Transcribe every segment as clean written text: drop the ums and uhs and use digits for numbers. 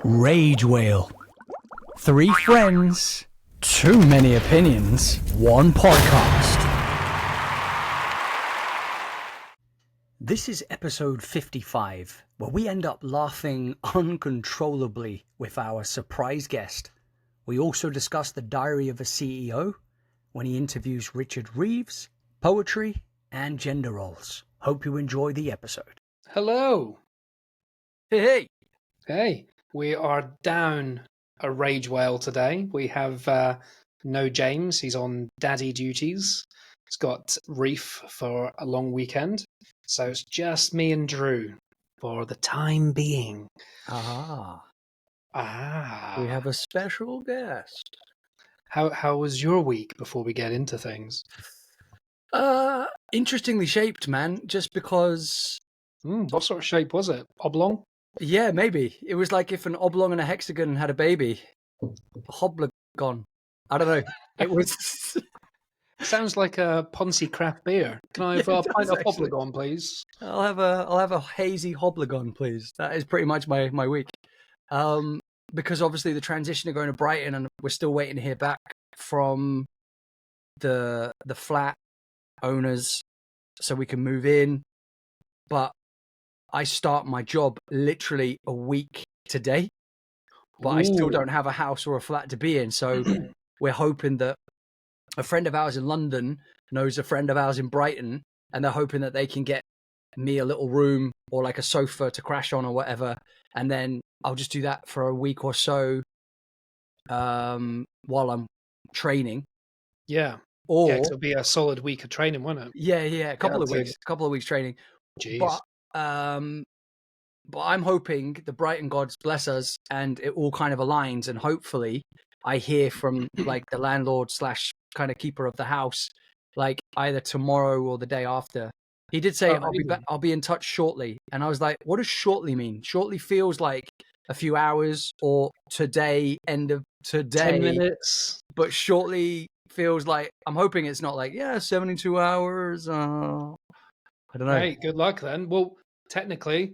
Rage Whale. 3 friends, too many opinions, 1 podcast. This is episode 55, where we end up laughing uncontrollably with our surprise guest. We also discuss the diary of a CEO, when he interviews Richard Reeves, poetry, and gender roles. Hope you enjoy the episode. Hello. Hey. Hey, we are down a rage whale today. We have no James. He's on daddy duties. He's got Reef for a long weekend. So it's just me and Drew for the time being. Ah. Ah. We have a special guest. How was your week before we get into things? Interestingly shaped, man, just because... What sort of shape was it? Oblong? Yeah, maybe. It was like if an oblong and a hexagon had a baby. A hoblagon. I don't know. It was... Sounds like a Ponzi craft beer. Can I have Yeah, a it pint does, of actually. Hoblagon, please? I'll have a hazy hoblagon, please. That is pretty much my week. Because obviously the transition of going to Brighton, and we're still waiting to hear back from the flat owners so we can move in. But I start my job literally a week today, but I still don't have a house or a flat to be in. So we're hoping that a friend of ours in London knows a friend of ours in Brighton, and they're hoping that they can get me a little room or like a sofa to crash on or whatever. And then I'll just do that for a week or so while I'm training. Yeah. Or Yeah, 'cause it'll be a solid week of training, won't it? yeah, a couple of weeks training. Jeez. But I'm hoping the Brighton gods bless us and it all kind of aligns, and hopefully I hear from like the landlord / kind of keeper of the house, like either tomorrow or the day after. He did say I'll be in touch shortly, and I was like, what does shortly mean? Shortly feels like a few hours, or today, end of today. 10 minutes. But shortly feels like, I'm hoping it's not like 72 hours. I don't know. Hey, good luck then. Well, technically,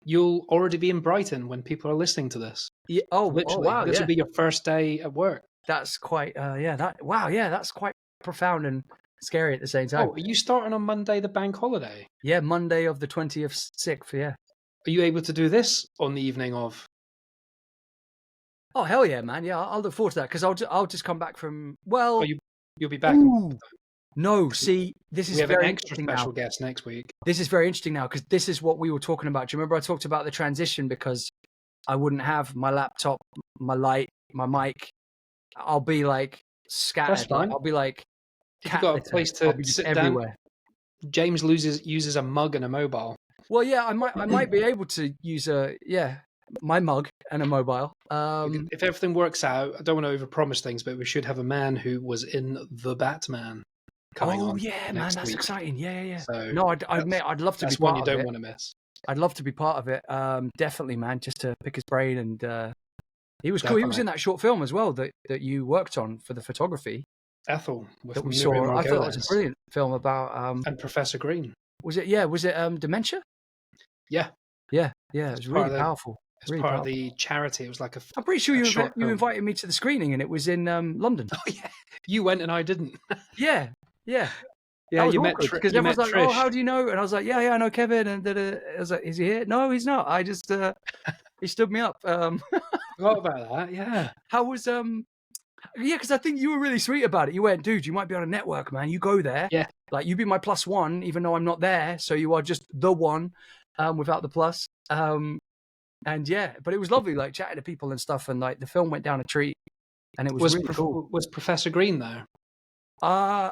you'll already be in Brighton when people are listening to this. Yeah. Literally, Wow. this will be your first day at work. That's quite that's quite profound and scary at the same time. Oh, are you starting on Monday, the bank holiday? Yeah, Monday of the 26th. Yeah. Are you able to do this on the evening of? Oh hell yeah, man! Yeah, I'll look forward to that because I'll just come back from You'll be back. No, see, this is we have very an extra special guest next week. This is very interesting now because this is what we were talking about. Do you remember I talked about the transition because I wouldn't have my laptop, my light, my mic. I'll be like scattered. That's fine. I'll be like, if you've got a place to sit everywhere. Down, James uses a mug and a mobile. Well, yeah, I might be able to use my mug and a mobile. If everything works out, I don't want to overpromise things, but we should have a man who was in The Batman coming on. Oh yeah, man, that's exciting. Yeah. So no, I'd love to be part of it. That's one you don't want to miss. I'd love to be part of it. Definitely, man, just to pick his brain. And he was cool. He was in that short film as well that you worked on for the photography. Ethel with that we saw. I thought it was a brilliant film about and Professor Green. Was it dementia? Yeah. It was really powerful. It's part of the charity. It was like I'm pretty sure you invited me to the screening, and it was in London. Oh yeah, you went and I didn't. Yeah. Yeah, you met because everyone's like, Trish. "Oh, how do you know?" And I was like, "Yeah, I know Kevin." And I was like, "Is he here?" No, he's not. I just he stood me up. Forgot about that. Yeah. How was Yeah, because I think you were really sweet about it. You went, dude, you might be on a network, man. You go there. Yeah. Like, you be my +1, even though I'm not there. So you are just the one without the plus. And yeah, but it was lovely, like chatting to people and stuff. And like the film went down a treat, and it was really cool. Was Professor Green there? I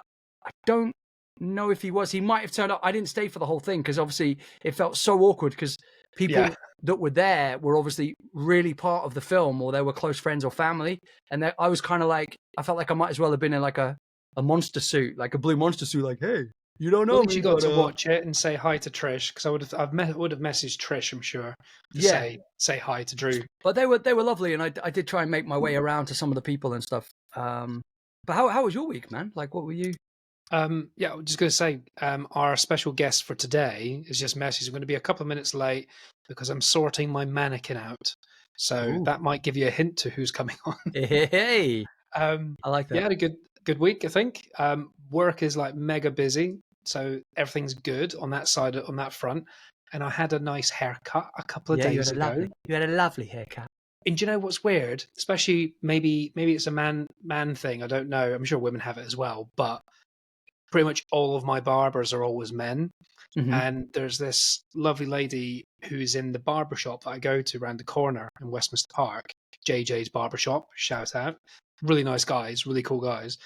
don't know if he was. He might have turned up. I didn't stay for the whole thing because obviously it felt so awkward because people that were there were obviously really part of the film, or they were close friends or family. And I was kind of like, I felt like I might as well have been in like a monster suit, like a blue monster suit. Like, hey, you don't know me. You got to watch it and say hi to Trish, because I would have messaged Trish, I'm sure, to say hi to Drew. But they were lovely, and I did try and make my way around to some of the people and stuff. But how was your week, man? Like, what were you? Yeah, I'm just going to say, our special guest for today is just messaged. I'm going to be a couple of minutes late because I'm sorting my mannequin out. So Ooh. that might give you a hint to who's coming on. Hey, I like Yeah, that. had a good week, I think. Work is like mega busy, so everything's good on that side, on that front. And I had a nice haircut a couple of Yeah, days ago. you had a lovely haircut. And do you know what's weird? Especially maybe it's a man thing. I don't know. I'm sure women have it as well, but pretty much all of my barbers are always men. Hmm. And there's this lovely lady who's in the barber shop that I go to around the corner in Westminster Park, JJ's Barbershop, shout out. Really nice guys, really cool guys.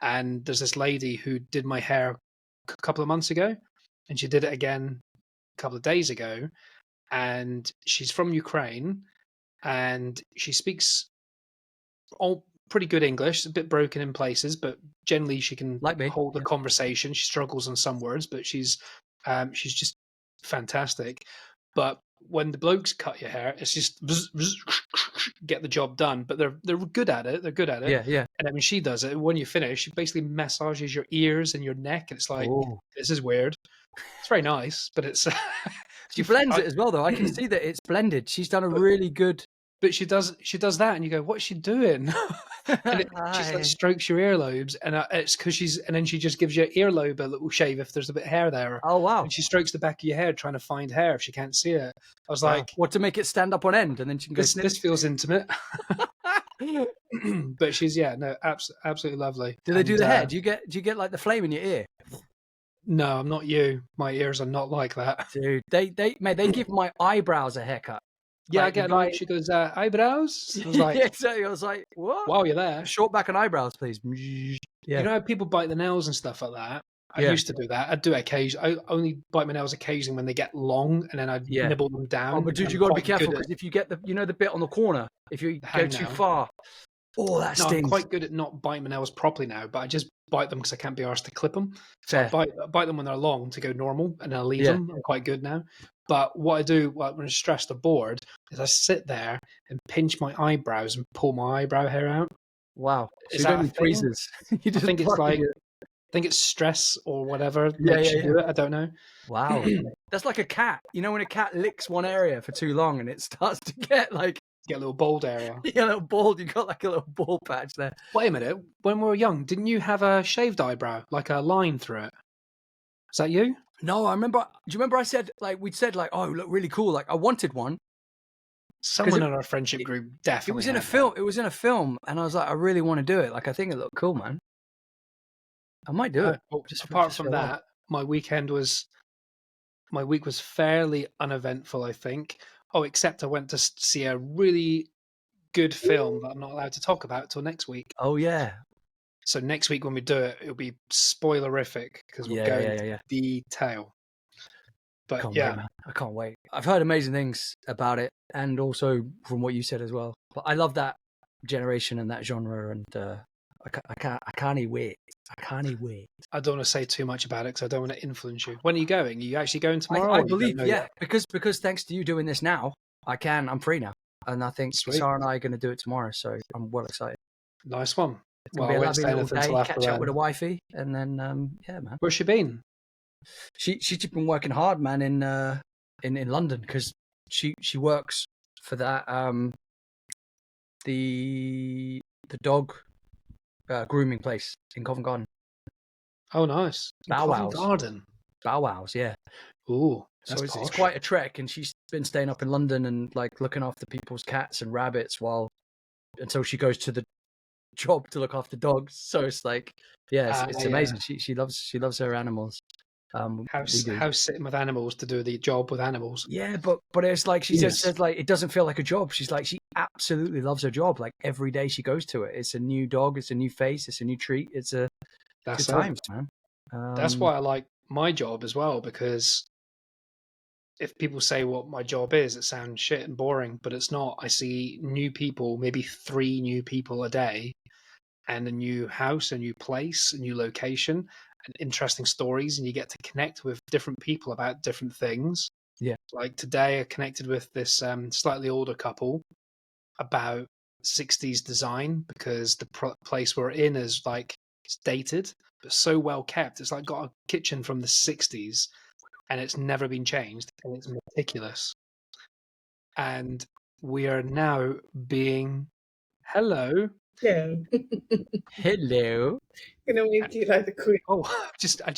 And there's this lady who did my hair a couple of months ago, and she did it again a couple of days ago. And she's from Ukraine, and she speaks all pretty good English, a bit broken in places, but generally she can Like me. hold a Yeah. conversation. She struggles on some words, but she's just fantastic. But when the blokes cut your hair, it's just get the job done. But they're good at it. They're good at it. Yeah, yeah. And then when she does it, when you finish, she basically massages your ears and your neck, and it's like Oh, this is weird. It's very nice, but it's she blends it as well, though. I can see that it's blended. She's done a but really good. but she does that, and you go, "What's she doing?" And she's like Hi. strokes your earlobes, and it's because and then she just gives your earlobe a little shave if there's a bit of hair there, Oh wow, and she strokes the back of your head trying to find hair if she can't see it. I was wow. like, What to make it stand up on end, and then she can go snip. this feels intimate, but she's yeah, no, absolutely lovely. Do they do And the hair? Do you get like the flame in your ear, no, I'm not you. My ears are not like that. dude? They give my eyebrows a haircut. Yeah, I Like the get an eye. guy. She goes, eyebrows. I was Yeah, like, exactly. I was like, what? wow, you're there. Short back and eyebrows, please. You Yeah, know how people bite the nails and stuff like that? I yeah, used to do that. I'd do it occasionally. I only bite my nails occasionally when they get long, and then I'd yeah. nibble them Oh, down. but And dude, I'm you got to be quite careful good at because if you get the bit on the corner, if you the go too hangnail. far, oh, that No, I'm stings. quite good at not biting my nails properly now, but I just bite them because I can't be arsed to clip them. So Fair. I bite them when they're long to go normal, and then I leave Yeah. them. I'm quite good now. But what I do when I'm stressed or bored is I sit there and pinch my eyebrows and pull my eyebrow hair out. Wow. So Is you don't that a need thing? tweezers. You I just think it's plucking like it. I think it's stress or whatever Yeah, makes yeah, you yeah. do it. I don't know. Wow. That's like a cat. You know when a cat licks one area for too long and it starts to get like Get a little bald area. a little bald. You got like a little bald patch there. Wait a minute. When we were young, didn't you have a shaved eyebrow, like a line through it? Is that you? No, I remember. Do you remember I said like we'd said like, oh, look really cool. Like I wanted one because Someone in our friendship it, group it definitely was in a had that. film. It was in a film, and I was like, I really want to do it. Like I think it looked cool, man. I might do it Well, just for apart from love. that, my week was fairly uneventful. I think. Oh, except I went to see a really good film that I'm not allowed to talk about till next week. Oh yeah, So next week when we do it, it'll be spoilerific because we'll yeah, go yeah, yeah, into yeah. detail. But Can't wait, yeah, man. I can't wait. I've heard amazing things about it, and also from what you said as well. But I love that generation and that genre, and I can't wait. I can't wait. I don't want to say too much about it because I don't want to influence you. When are you going? Are you actually going tomorrow, I or you don't believe, know yeah, yet? because thanks to you doing this now, I'm free now, and I think Sweet, Sarah and I are going to do it tomorrow, so I'm well excited. nice one. It's going Well, to I be a won't lovely say little anything until day. after Catch up with then. the wifey, and then yeah, man. Where's she been? She's just been working hard, man, in London because she works for that the dog grooming place in Covent Garden. Oh, nice. In Bow Covent Wows, Garden. Bow Wows, yeah. Ooh, So that's it's posh. quite a trek, and she's been staying up in London and like looking after people's cats and rabbits until she goes to the job to look after dogs. So it's like, yeah, it's Yeah. amazing. She loves her animals. We do. How's sitting with animals to do the job with animals? Yeah, but it's like she just Genius. said, like it doesn't feel like a job. She's like she absolutely loves her job. Like every day she goes to it, it's a new dog, it's a new face, it's a new treat. It's a good That's it. times, man. That's why I like my job as well, because if people say what my job is, it sounds shit and boring, but it's not. I see new people, maybe 3 new people a day, and a new house, a new place, a new location, and interesting stories, and you get to connect with different people about different things. Yeah, Like today, I connected with this slightly older couple about 60s design because the place we're in is like It's dated, but so well kept. It's like got a kitchen from the 60s, and it's never been changed, and it's meticulous. And we are now being hello. Yeah. Hello. Gonna make you like the queen. Oh, I just had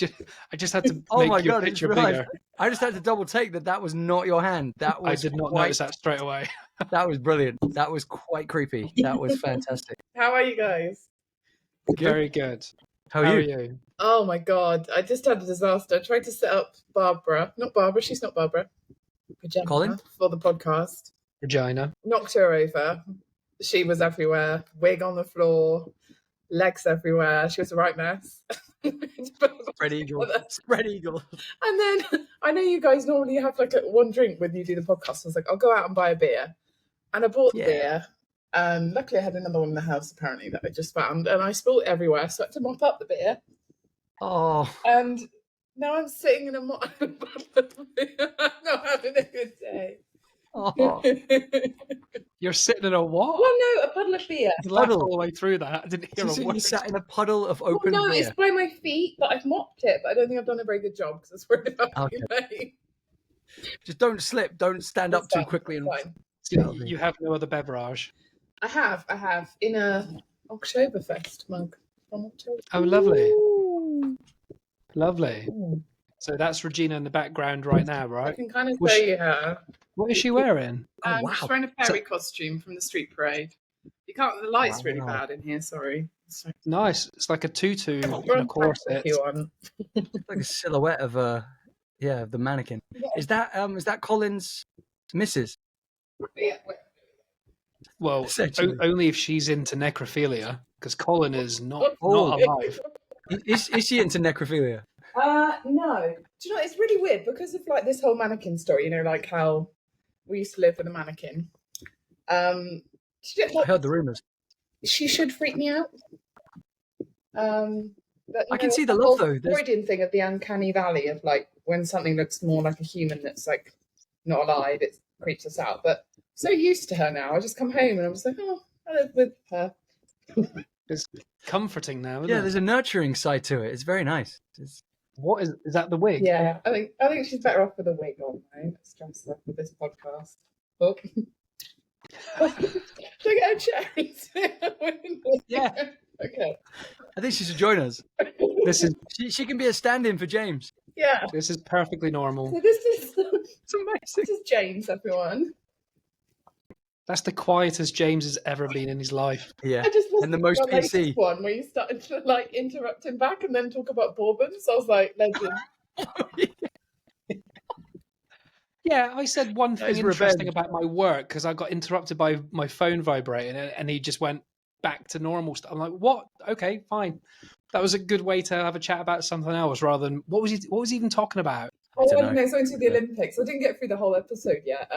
to Oh my make your god! I just picture realized. bigger. I just had to double take that was not your hand. That was I did not notice that straight away. That was brilliant. That was quite creepy. That was fantastic. How are you guys? Good. Very good. How are you? Oh my god, I just had a disaster. I tried to set up Barbara. Not Barbara, she's not Barbara. Gemma, Colin? for the podcast. Vagina. Knocked her over. She was everywhere. Wig on the floor. Legs everywhere. She was a right mess. Spread eagle. Spread eagle. And then I know you guys normally have like one drink when you do the podcast. I was like, I'll go out and buy a beer. And I bought the beer. And luckily I had another one in the house apparently that I just found. And I spilled it everywhere. So I had to mop up the beer. Oh. And now I'm sitting in a bottle of beer. I'm not having a good day. Oh. You're sitting in a what? Well, no, a puddle of beer. You laughed all the way through that. I didn't hear a You word. sat in a puddle of open Well, no, beer. it's by my feet, but I've mopped it. But I don't think I've done a very good job because I was worried about being late. Just don't slip. Don't stand up too quickly. And So you have no other beverage? I have in a Oktoberfest mug from October. Oh, lovely. Ooh. Lovely. Ooh. So that's Regina in the background right now, I right? can kind of see her. What is she wearing? Oh, wow. She's wearing a fairy costume from the street parade. You can't. The light's really bad in here. Sorry. Nice. It's like a tutu and Run a back corset. if you want. like a silhouette of of the mannequin. Is that Colin's missus? Yeah. Well, Essentially. only if she's into necrophilia, because Colin is not Oh. alive. Is she into necrophilia? No. Do you know, it's really weird because of like this whole mannequin story, you know, like how we used to live with a mannequin. She did, I heard the rumours. she should freak me out. But, I can see the love though. Freudian thing of the uncanny valley of like when something looks more like a human that's like not alive, it creeps us out. But I'm so used to her now. I just come home and I'm just like, oh, I live with her. It's comforting now, isn't Yeah, it? there's a nurturing side to it. It's very nice. What is that the wig? Yeah, I think she's better off with a wig on, right? Let's dress her up with this podcast. Oh. Should I get a chair? Yeah. Okay. I think she should join us. This is She can be a stand-in for James. Yeah. this is perfectly normal. So this is It's amazing. this is James, everyone. That's the quietest James has ever been in his life. Yeah. I just And the most listened to your PC. latest one where you started to like interrupt him back and then talk about bourbons. I was like, legend. Yeah, I said one That is thing interesting revenge. about my work because I got interrupted by my phone vibrating and he just went back to normal stuff. I'm like, what? Okay, fine. That was a good way to have a chat about something else rather than what was he even talking about? Oh, don't I know. don't know. So into the Olympics. I didn't get through the whole episode yet.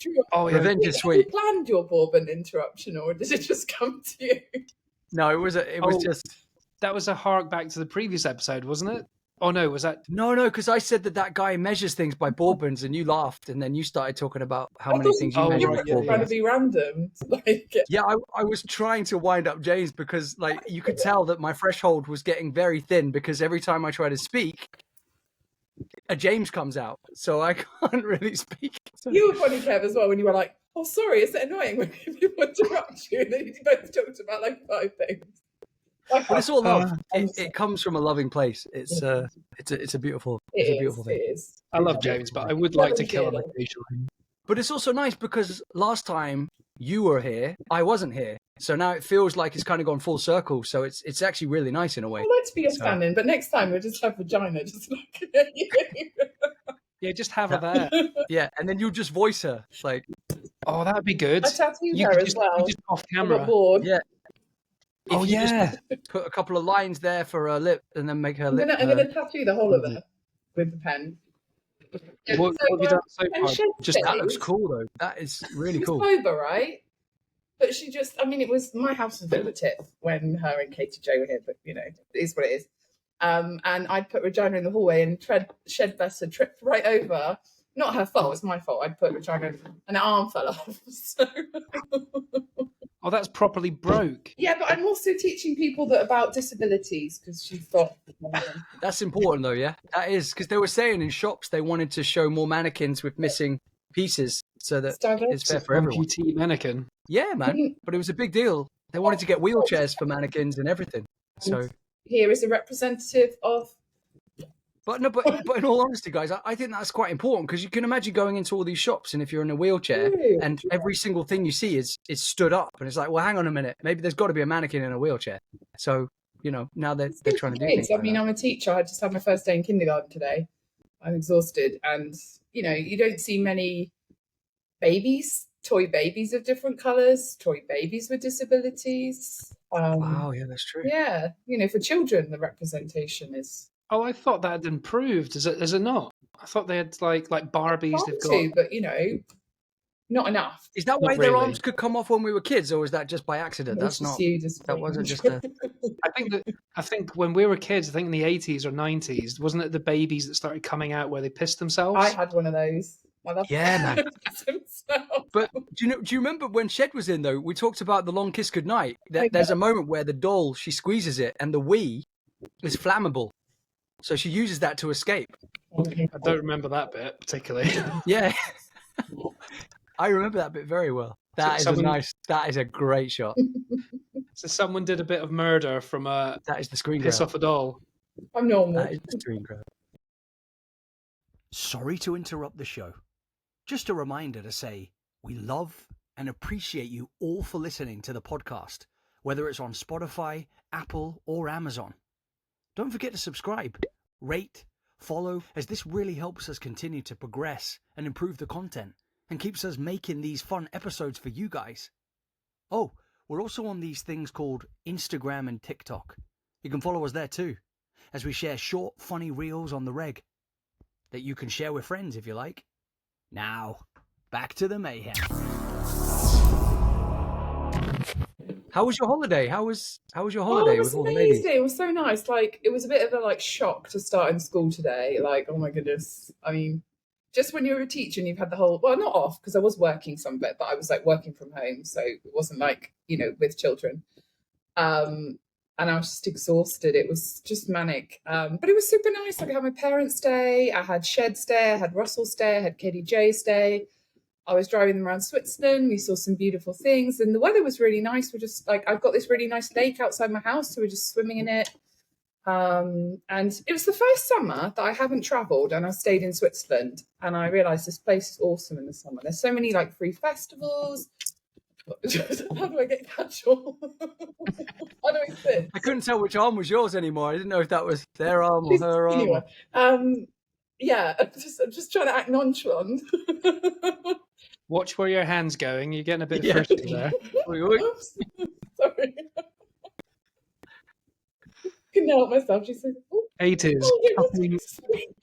Drew, Oh, yeah. Revenge is have sweet. you planned your bourbon interruption or did it just come to you? No, it was Oh. just That was a hark back to the previous episode, wasn't it? Oh no, was that? no, because I said that guy measures things by bourbons, and you laughed, and then you started talking about how I many thought things you you Oh, measure right, with yeah, trying to bourbons. be random. Like, Yeah, I was trying to wind up James because, like, you could tell that my threshold was getting very thin because every time I try to speak, a James comes out, so I can't really speak. So- you were funny, Kev, as well, when you were like, "Oh, sorry, is it annoying when people interrupt you?" And then you both talked about like 5 things. But it's all love. I'm It comes from a loving place. It's a beautiful thing. It is. I love James, but I would like to kill him occasionally. But it's also nice because last time you were here, I wasn't here. So now it feels like it's kind of gone full circle. So it's actually really nice in a way. I'd like to be a stand-in, but next time we'll just have vagina, just like you. Yeah, just have her there. Yeah, and then you just voice her. Like, Oh, that'd be good. I tattooed You her could as just, well. you just off I got camera. bored. yeah. Oh If you just yeah. put a couple of lines there for her lip and then make her I'm lip. gonna tattoo the whole of her with the pen. What have you done so and far? Shed Just That looks says cool though. That is really she's cool. sober, right? But she just, I mean, it was, my house was a bit of a tip when her and Katie J were here, but you know, it is what it is. And I'd put Regina in the hallway and Shed Best had tripped right over. Not her fault, it's my fault. I'd put Regina and an arm fell off. So. Oh, that's properly broke. Yeah, but I'm also teaching people that about disabilities because she's got. That's important though, yeah? That is, because they were saying in shops they wanted to show more mannequins with missing pieces so that it's fair for everyone. Amputee mannequin. Yeah, man. But it was a big deal. They wanted to get wheelchairs for mannequins and everything. So here is a representative of. But in all honesty, guys, I think that's quite important because you can imagine going into all these shops and if you're in a wheelchair and every single thing you see is stood up and it's like, well, hang on a minute, maybe there's got to be a mannequin in a wheelchair. So, now they're trying to do things. I mean, I'm a teacher. I just had my first day in kindergarten today. I'm exhausted, and you don't see many toy babies of different colours, toy babies with disabilities. Wow, yeah, that's true. Yeah, for children, the representation is. Oh, I thought that had improved. Is it not? I thought they had like Barbies. They've got, but not enough. Is that why their arms could come off when we were kids, or was that just by accident? That's not. That wasn't just a. I think when we were kids, I think in the 80s or 90s, wasn't it the babies that started coming out where they pissed themselves? I had one of those. Man. But do you remember when Shed was in though? We talked about the long kiss goodnight. There's a moment where the doll she squeezes it, and the Wii is flammable. So she uses that to escape. I don't remember that bit particularly. Yeah. I remember that bit very well. That is a great shot. So someone did a bit of murder from a that is the screen piss grab. off a doll. I'm normal. That is the screen grab. Sorry to interrupt the show. Just a reminder to say we love and appreciate you all for listening to the podcast, whether it's on Spotify, Apple, or Amazon. Don't forget to subscribe, rate, follow, as this really helps us continue to progress and improve the content and keeps us making these fun episodes for you guys. Oh, we're also on these things called Instagram and TikTok. You can follow us there too, as we share short, funny reels on the reg that you can share with friends if you like. Now, back to the mayhem. How was your holiday? How was your holiday with all the ladies? It was so nice. It was a bit of a shock to start in school today. Oh my goodness. I mean, just when you're a teacher and you've had the whole, well, not off because I was working some bit, but I was working from home. So it wasn't with children. And I was just exhausted. It was just manic. But it was super nice. I had my parents' day. I had Shed's day. I had Russell's day. I had Katie J's day. I was driving them around Switzerland. We saw some beautiful things. And the weather was really nice. We're just I've got this really nice lake outside my house. So we're just swimming in it. And it was the first summer that I haven't travelled and I stayed in Switzerland. And I realised this place is awesome in the summer. There's so many free festivals. How do I get casual? How do I sit? I couldn't tell which arm was yours anymore. I didn't know if that was their arm or her arm. Yeah, I'm just trying to act nonchalant. Watch where your hand's going. You're getting a bit frisky there. Oops. Sorry. Couldn't help myself. She said, oh, 80s,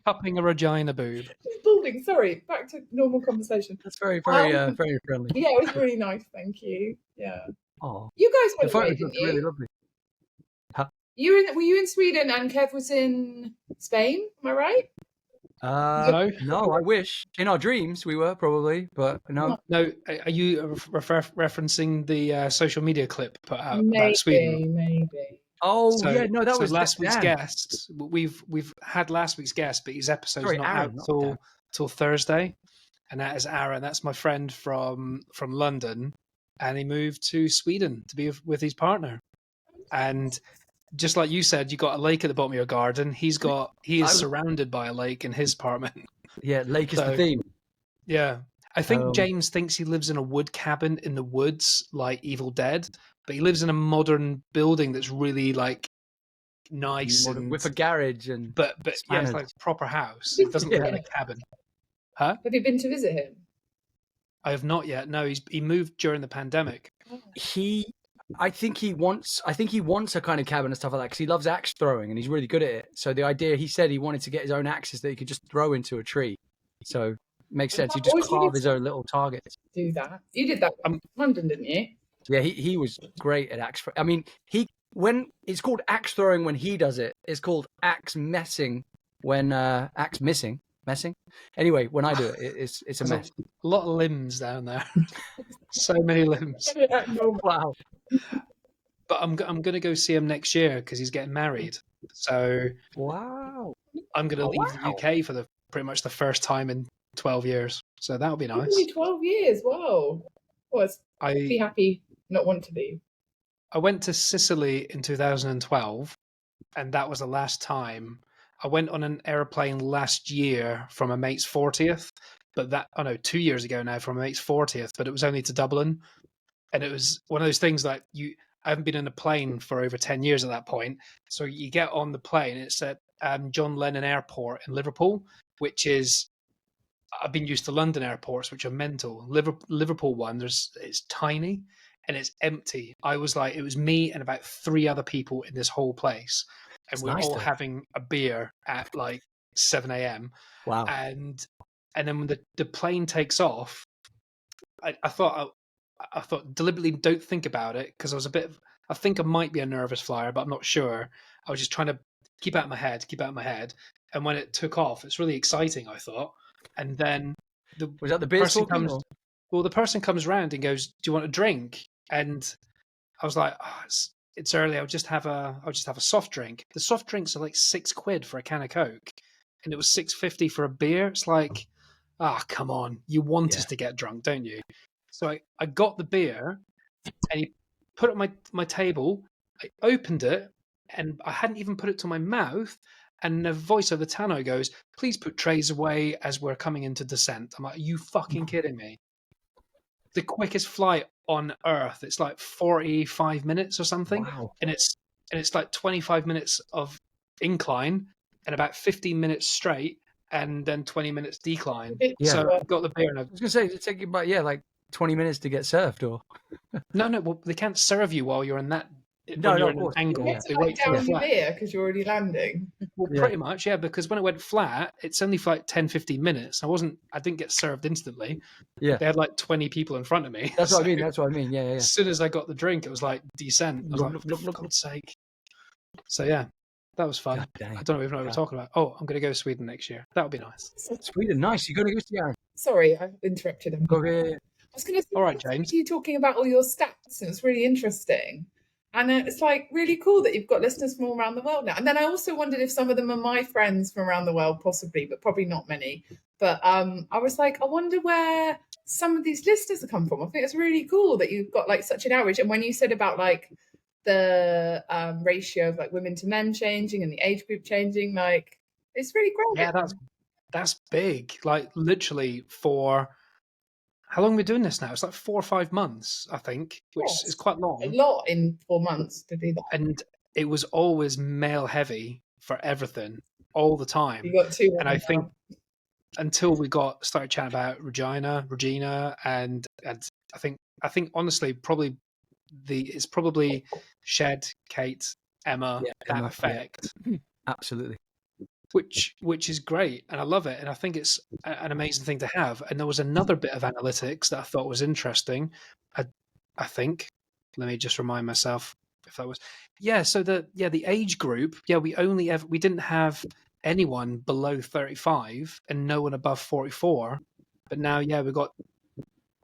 cupping a vagina boob. She's balding. Sorry, back to normal conversation. That's very friendly. Yeah, it was really nice. Thank you. Yeah. Oh, you guys went the away, photos didn't looked you? really lovely. Were you in Sweden and Kev was in Spain? Am I right? No, I wish. In our dreams, we were probably, but no. No, are you referencing the social media clip put out Maybe, about Sweden? Maybe. Oh, yeah, no, that was last week's Dan. guest. We've had last week's guest, but his episode's not Aaron, out till Thursday, and that is Aaron. That's my friend from London, and he moved to Sweden to be with his partner. And just like you said, you got a lake at the bottom of your garden. He is surrounded by a lake in his apartment. Yeah, lake is the theme. Yeah. I think James thinks he lives in a wood cabin in the woods, like Evil Dead, but he lives in a modern building that's really nice and with a garage and but yeah, it's like a proper house. It doesn't live in a cabin. Huh? Have you been to visit him? I have not yet. No, he moved during the pandemic. I think he wants a kind of cabin and stuff like that because he loves axe throwing and he's really good at it. So the idea, he said he wanted to get his own axes that he could just throw into a tree. So makes sense. He just carve his own little targets. Do that. You did that in London, didn't you? Yeah, he was great at axe. I mean, when it's called axe throwing when he does it, it's called axe messing when axe missing messing. Anyway, when I do it, it's a There's mess. a lot of limbs down there. So many limbs. Wow. But I'm going to go see him next year because he's getting married. So Wow. I'm going to Oh, leave the UK for pretty much the first time in 12 years. So that'll be nice. Only 12 years. Wow. Well, I'd be happy not want to leave. I went to Sicily in 2012, and that was the last time. I went on an airplane last year from a mate's 40th, but 2 years ago now from a mate's 40th, but it was only to Dublin. And it was one of those things like I haven't been in a plane for over 10 years at that point. So you get on the plane, it's at John Lennon Airport in Liverpool, which is, I've been used to London airports, which are mental. Liverpool one, it's tiny and it's empty. I was like, it was me and about 3 other people in this whole place. And we're all having a beer at like 7 a.m. Wow. And then when the plane takes off, I thought deliberately don't think about it because I think I might be a nervous flyer, but I'm not sure. I was just trying to keep out my head. And when it took off, it's really exciting, I thought. And then was that the beer person talking? The person comes round and goes, "Do you want a drink?" And I was like, oh, it's early. I'll just have a soft drink. The soft drinks are like £6 for a can of Coke, and it was £6.50 for a beer. It's like, come on, you want us to get drunk, don't you? So I got the beer, and he put it on my table. I opened it, and I hadn't even put it to my mouth. And the voice of the tannoy goes, "Please put trays away as we're coming into descent." I'm like, are you fucking kidding me? The quickest flight on Earth. It's like 45 minutes or something. Wow. And it's like 25 minutes of incline and about 15 minutes straight and then 20 minutes decline. Yeah. So I got the beer and I was going to say, it take you about, like 20 minutes to get served, or? No, well, they can't serve you while you're in that. No, you're of course. an angle. You They wait for down the your flat. beer because you're already landing. Well, pretty much, yeah, because when it went flat, it's only for like 10, 15 minutes. I didn't get served instantly. Yeah. They had like 20 people in front of me. That's what I mean. Yeah. As soon as I got the drink, it was like descent. I was like, for God's sake. So yeah, that was fun. I don't even know what we're talking about. Oh, I'm going to go to Sweden next year. That would be nice. Sweden, nice. You're going to go to Aaron. Sorry, I interrupted him. Okay. I was going to say, all right, James. You talking about all your stats, and it's really interesting. And it's like really cool that you've got listeners from all around the world now. And then I also wondered if some of them are my friends from around the world, possibly, but probably not many. But I was like, I wonder where some of these listeners have come from. I think it's really cool that you've got like such an average. And when you said about like the ratio of like women to men changing and the age group changing, like it's really great. Yeah, that's big. Like literally for how long are we doing this now? It's like 4 or 5 months, I think, which is quite long. A lot in 4 months to do that. And it was always male heavy for everything all the time. You got 2. And I think until we started chatting about Regina, and I think honestly probably it's probably Shed, Kate, Emma, that effect. Yeah. Absolutely. Which is great, and I love it, and I think it's an amazing thing to have. And there was another bit of analytics that I thought was interesting. I think, let me just remind myself if that was, so the age group, we didn't have anyone below 35 and no one above 44, but now we've got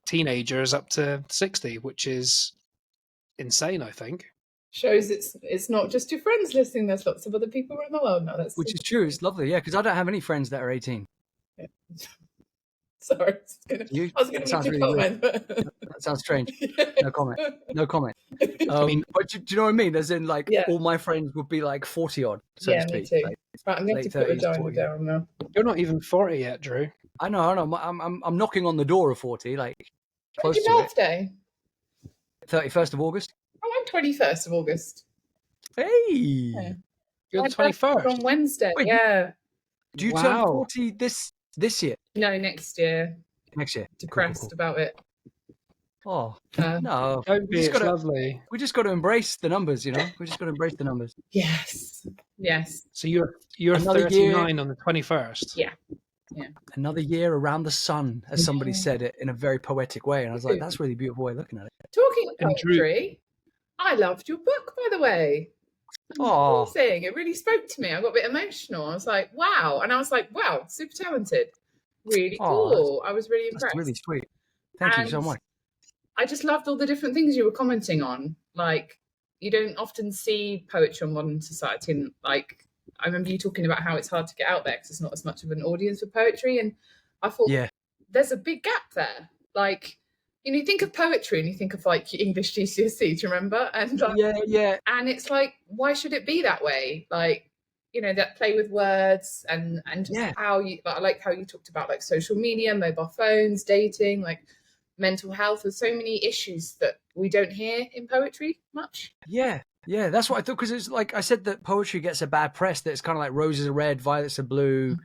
teenagers up to 60, which is insane, I think. Shows it's not just your friends listening. There's lots of other people around the world now. Which is true. It's lovely, because I don't have any friends that are 18. Yeah. Sorry, I was going to make a comment. That sounds strange. No comment. But do you know what I mean? As in, like, all my friends would be like 40 odd, so to speak. Me too. Like, right, I'm going to put Regina down now. You're not even 40 yet, Drew. I know. I'm knocking on the door of 40, like close When's to your birthday? 31st of August. Oh, I'm 21st of August. Hey, you're the 21st on Wednesday. Wait, yeah. Do you turn 40 this year? No, next year. Next year. Depressed cool. about it. Oh no! It's lovely. We just got to embrace the numbers, We just got to embrace the numbers. Yes. So you're 39 on the 21st. Yeah. Another year around the sun, as somebody said it in a very poetic way, and I was like, "That's a really beautiful way of looking at it." Talking of poetry, I loved your book, by the way. Oh, Amazing. It really spoke to me. I got a bit emotional. I was like, wow. And I was like, wow, super talented. Really oh, cool. I was really that's really impressed. sweet. Thank you so And much. I just loved all the different things you were commenting on. Like, you don't often see poetry on modern society. And like, I remember you talking about how it's hard to get out there because there's not as much of an audience for poetry. And I thought, Yeah, there's a big gap there. Like, you think of poetry and you think of like English GCSE, do you remember? And yeah. and it's like, why should it be that way? Like, that play with words and just Yeah. how you, I like how you talked about like social media, mobile phones, dating, like mental health. There's so many issues that we don't hear in poetry much. Yeah, that's what I thought, because it's like I said that poetry gets a bad press, that it's kind of like roses are red, violets are blue,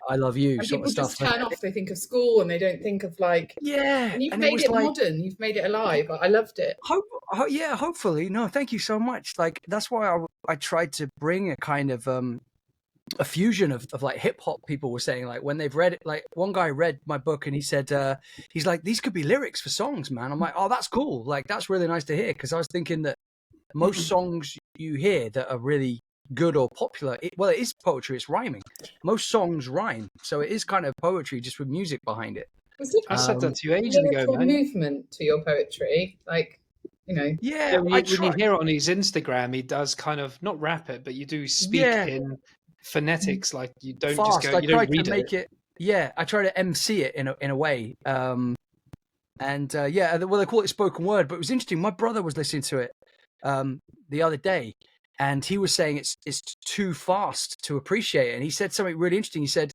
I love you And sort people of stuff. just turn off. They think of school and they don't think of like, Yeah, and you've and it made was it like, modern. You've made it alive. I loved it. yeah, hopefully. No, thank you so much. Like, that's why I tried to bring a kind of a fusion of like hip hop. People were saying, like, when they've read it, like one guy read my book and he said, he's like, these could be lyrics for songs, man. I'm like, oh, that's cool. Like, that's really nice to hear, because I was thinking that most songs you hear that are really good or popular, it is poetry, it's rhyming. Most songs rhyme, so it is kind of poetry just with music behind it. I said that to you ages ago, Lyrical man. movement to your poetry, like, Yeah, when you hear it on his Instagram, he does kind of not rap it, but you do speak in phonetics, like you don't fast. just go, you I don't try read to make it. Yeah, I try to MC it in a way. Well, they call it spoken word, but it was interesting. My brother was listening to it the other day, and he was saying it's too fast to appreciate it. And he said something really interesting. He said,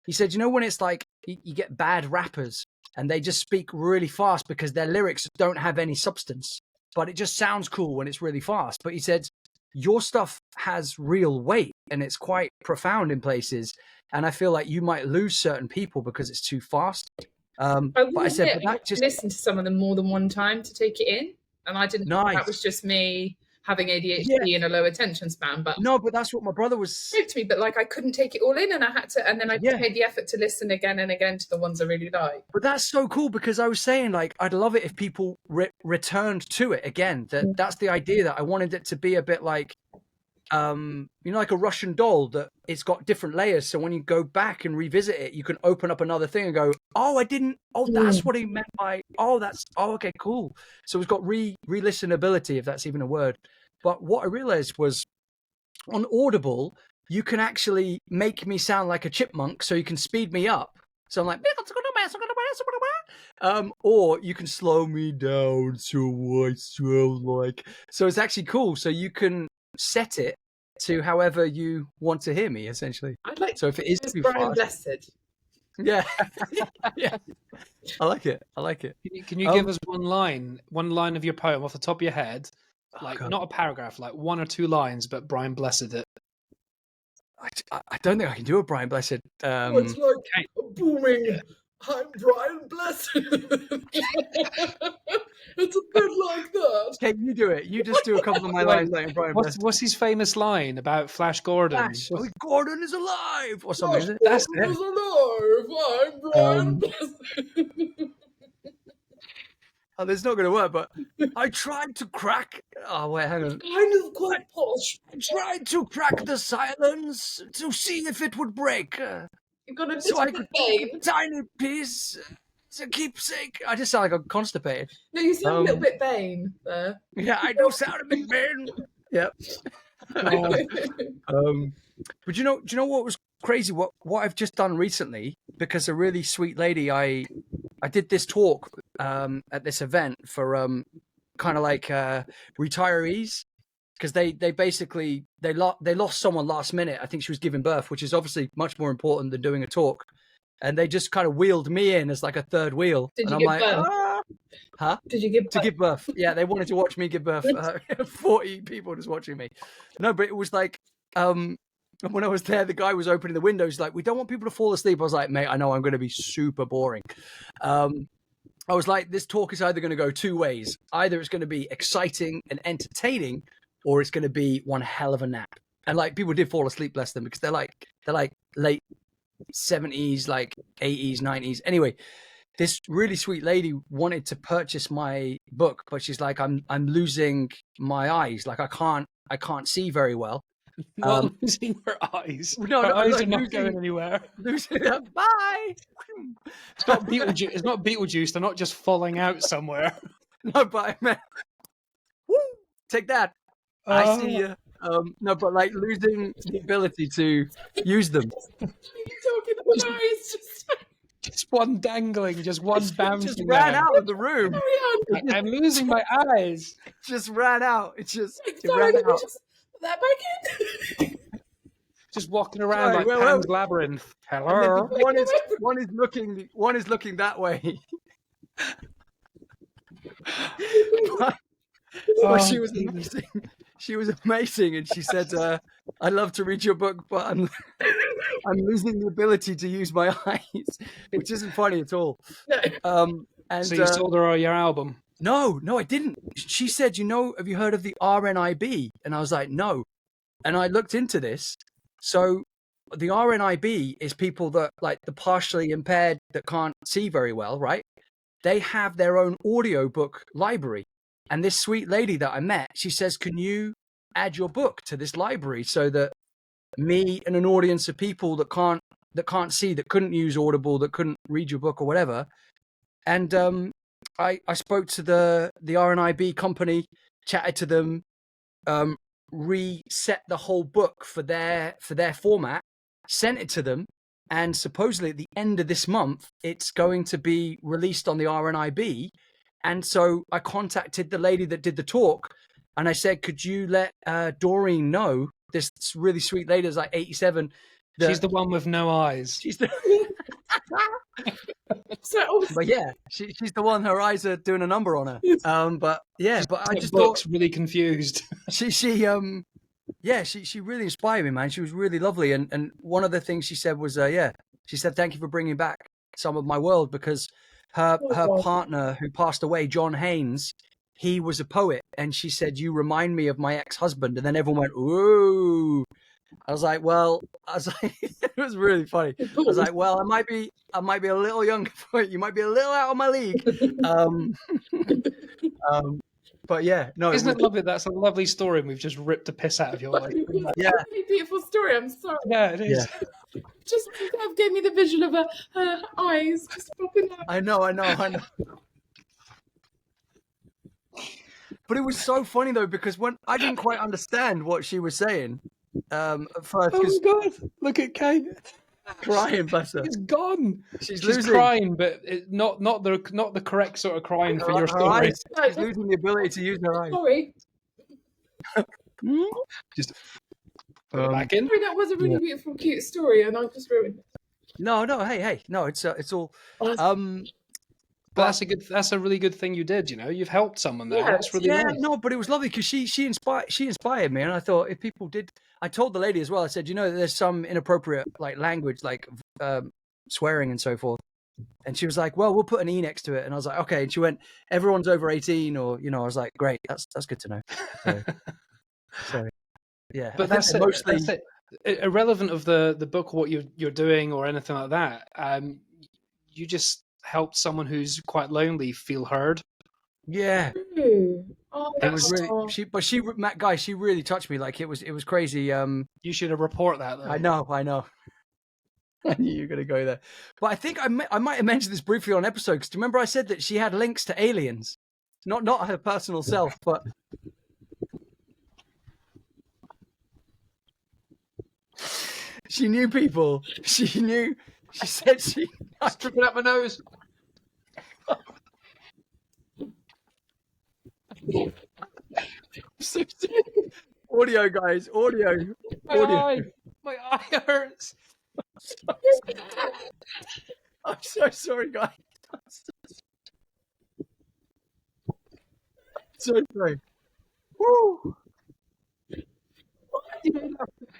when it's like you get bad rappers and they just speak really fast because their lyrics don't have any substance, but it just sounds cool when it's really fast. But he said, your stuff has real weight and it's quite profound in places. And I feel like you might lose certain people because it's too fast. But I said, but that just listen to some of them more than one time to take it in. And I didn't know that was just me having ADHD and a low attention span. But no, but that's what my brother was spoke to me. But like, I couldn't take it all in, and I had to. And then I made the effort to listen again and again to the ones I really like. But that's so cool, because I was saying, like, I'd love it if people returned to it again. That's the idea, that I wanted it to be a bit like, like a Russian doll, that it's got different layers. So when you go back and revisit it, you can open up another thing and go, oh, that's what he meant by, okay, cool. So it's got re-listenability, if that's even a word. But what I realized was, on Audible, you can actually make me sound like a chipmunk, so you can speed me up. So I'm like, or you can slow me down so I sound like. So it's actually cool. So you can set it to however you want to hear me, essentially. I'd like. So if it is too Brian fast, Blessed. yeah, yeah, I like it. Can you give us one line of your poem off the top of your head? Like, not a paragraph, like one or two lines, but Brian Blessed it. I don't think I can do a Brian Blessed. It's like booming. I'm Brian Blessed. It's a bit like that. Okay, you do it. You just do a couple of my lines like Brian Blessed. What's his famous line about Flash Gordon? Gordon is alive, or something. Flash That's Gordon is alive. I'm Brian Blessed. Oh, this is not going to work, but I tried to crack... Oh, wait, hang on. Kind of quite posh. I tried to crack the silence to see if it would break. You've got a so I could take a tiny piece to keepsake. I just sound like I'm constipated. No, you sound a little bit Bane there. Yeah, I do sound a bit Bane. Yep. But do you know what was crazy? What I've just done recently, because a really sweet lady, I did this talk at this event for kind of like retirees, because they basically they lost someone last minute. I think she was giving birth, which is obviously much more important than doing a talk. And they just kind of wheeled me in as like a third wheel. Did and you I'm give like, birth? Huh? Did you give birth? To give birth. Yeah, they wanted to watch me give birth. 40 people just watching me. No, but it was like, when I was there, the guy was opening the windows like, we don't want people to fall asleep. I was like, mate, I know I'm going to be super boring. I was like, this talk is either going to go two ways. Either it's going to be exciting and entertaining, or it's going to be one hell of a nap. And like, people did fall asleep, bless them, because they're like late 70s, like 80s, 90s. Anyway, this really sweet lady wanted to purchase my book, but she's like, I'm losing my eyes. Like, I can't I can't see very well. Not losing her eyes. No, Her eyes like are not going anywhere. Bye. It's not Beetlejuice. It's not Beetlejuice. They're not just falling out somewhere. No, but I meant, woo, take that. I see you. No, but like losing the ability to use them. You're talking about eyes, Just one dangling, just one bouncing. Just ran out of the room. I'm losing my eyes. Just ran out. It Sorry, ran let me out. just put that back in. Just walking around Sorry, like Pan's Labyrinth. And Hello. then one is looking that way. But she was amazing. She was amazing, and she said, "I'd love to read your book, but I'm losing the ability to use my eyes," which isn't funny at all. No. And So you sold her your album? No, I didn't. She said, have you heard of the RNIB? And I was like, no. And I looked into this. So the RNIB is people that, like, the partially impaired that can't see very well, right? They have their own audiobook library. And this sweet lady that I met, she says, can you add your book to this library so that me and an audience of people that can't see, that couldn't use Audible, that couldn't read your book or whatever. And I spoke to the RNIB company, chatted to them, reset the whole book for their format, sent it to them, and supposedly at the end of this month, it's going to be released on the RNIB. And so I contacted the lady that did the talk, and I said, could you let Doreen know, this really sweet lady is like 87. She's the one with no eyes. She's the... So, But yeah, she's the one. Her eyes are doing a number on her. But yeah, but I just looks really confused. She really inspired me, man. She was really lovely, and one of the things she said was, she said, thank you for bringing back some of my world, because her partner who passed away, John Haynes, he was a poet, and she said, you remind me of my ex-husband, and then everyone went, ooh. I was like, it was really funny. I was like, well, I might be a little young for it. You might be a little out of my league. But yeah, no. Isn't it lovely? That's a lovely story, and we've just ripped the piss out of your life. Yeah, a really beautiful story. I'm sorry. Yeah, it is. Yeah. Just gave me the vision of her eyes just popping out. I know. But it was so funny though, because when I didn't quite understand what she was saying at first. Oh God! Look at Kate crying, bless her. It's gone. She's losing. Crying, but not the correct sort of crying for your story. She's losing the ability to use her eyes. Sorry. Just put it back in. Sorry, that was a really beautiful, cute story, and I just ruined it. No, hey, no, it's all. But that's a really good thing you did. You've helped someone there. That's really nice. No, but it was lovely because she inspired me, and I thought if people did, I told the lady as well. I said, there's some inappropriate like language, like swearing and so forth, and she was like, well, we'll put an E next to it, and I was like, okay. And she went, everyone's over 18, or I was like, great, that's good to know. So yeah, but that's mostly irrelevant of the book, what you're doing, or anything like that. You just helped someone who's quite lonely feel heard. Yeah. Oh, it was really she really touched me. Like it was crazy. You should have reported that though. I know. I knew you were going to go there. But I think I might have mentioned this briefly on episode, because do you remember I said that she had links to aliens? Not her personal self, but she knew people. She said she... I'm stripping out my nose. Audio, guys. Audio. My eye hurts. I'm so sorry, guys. So sorry. Woo.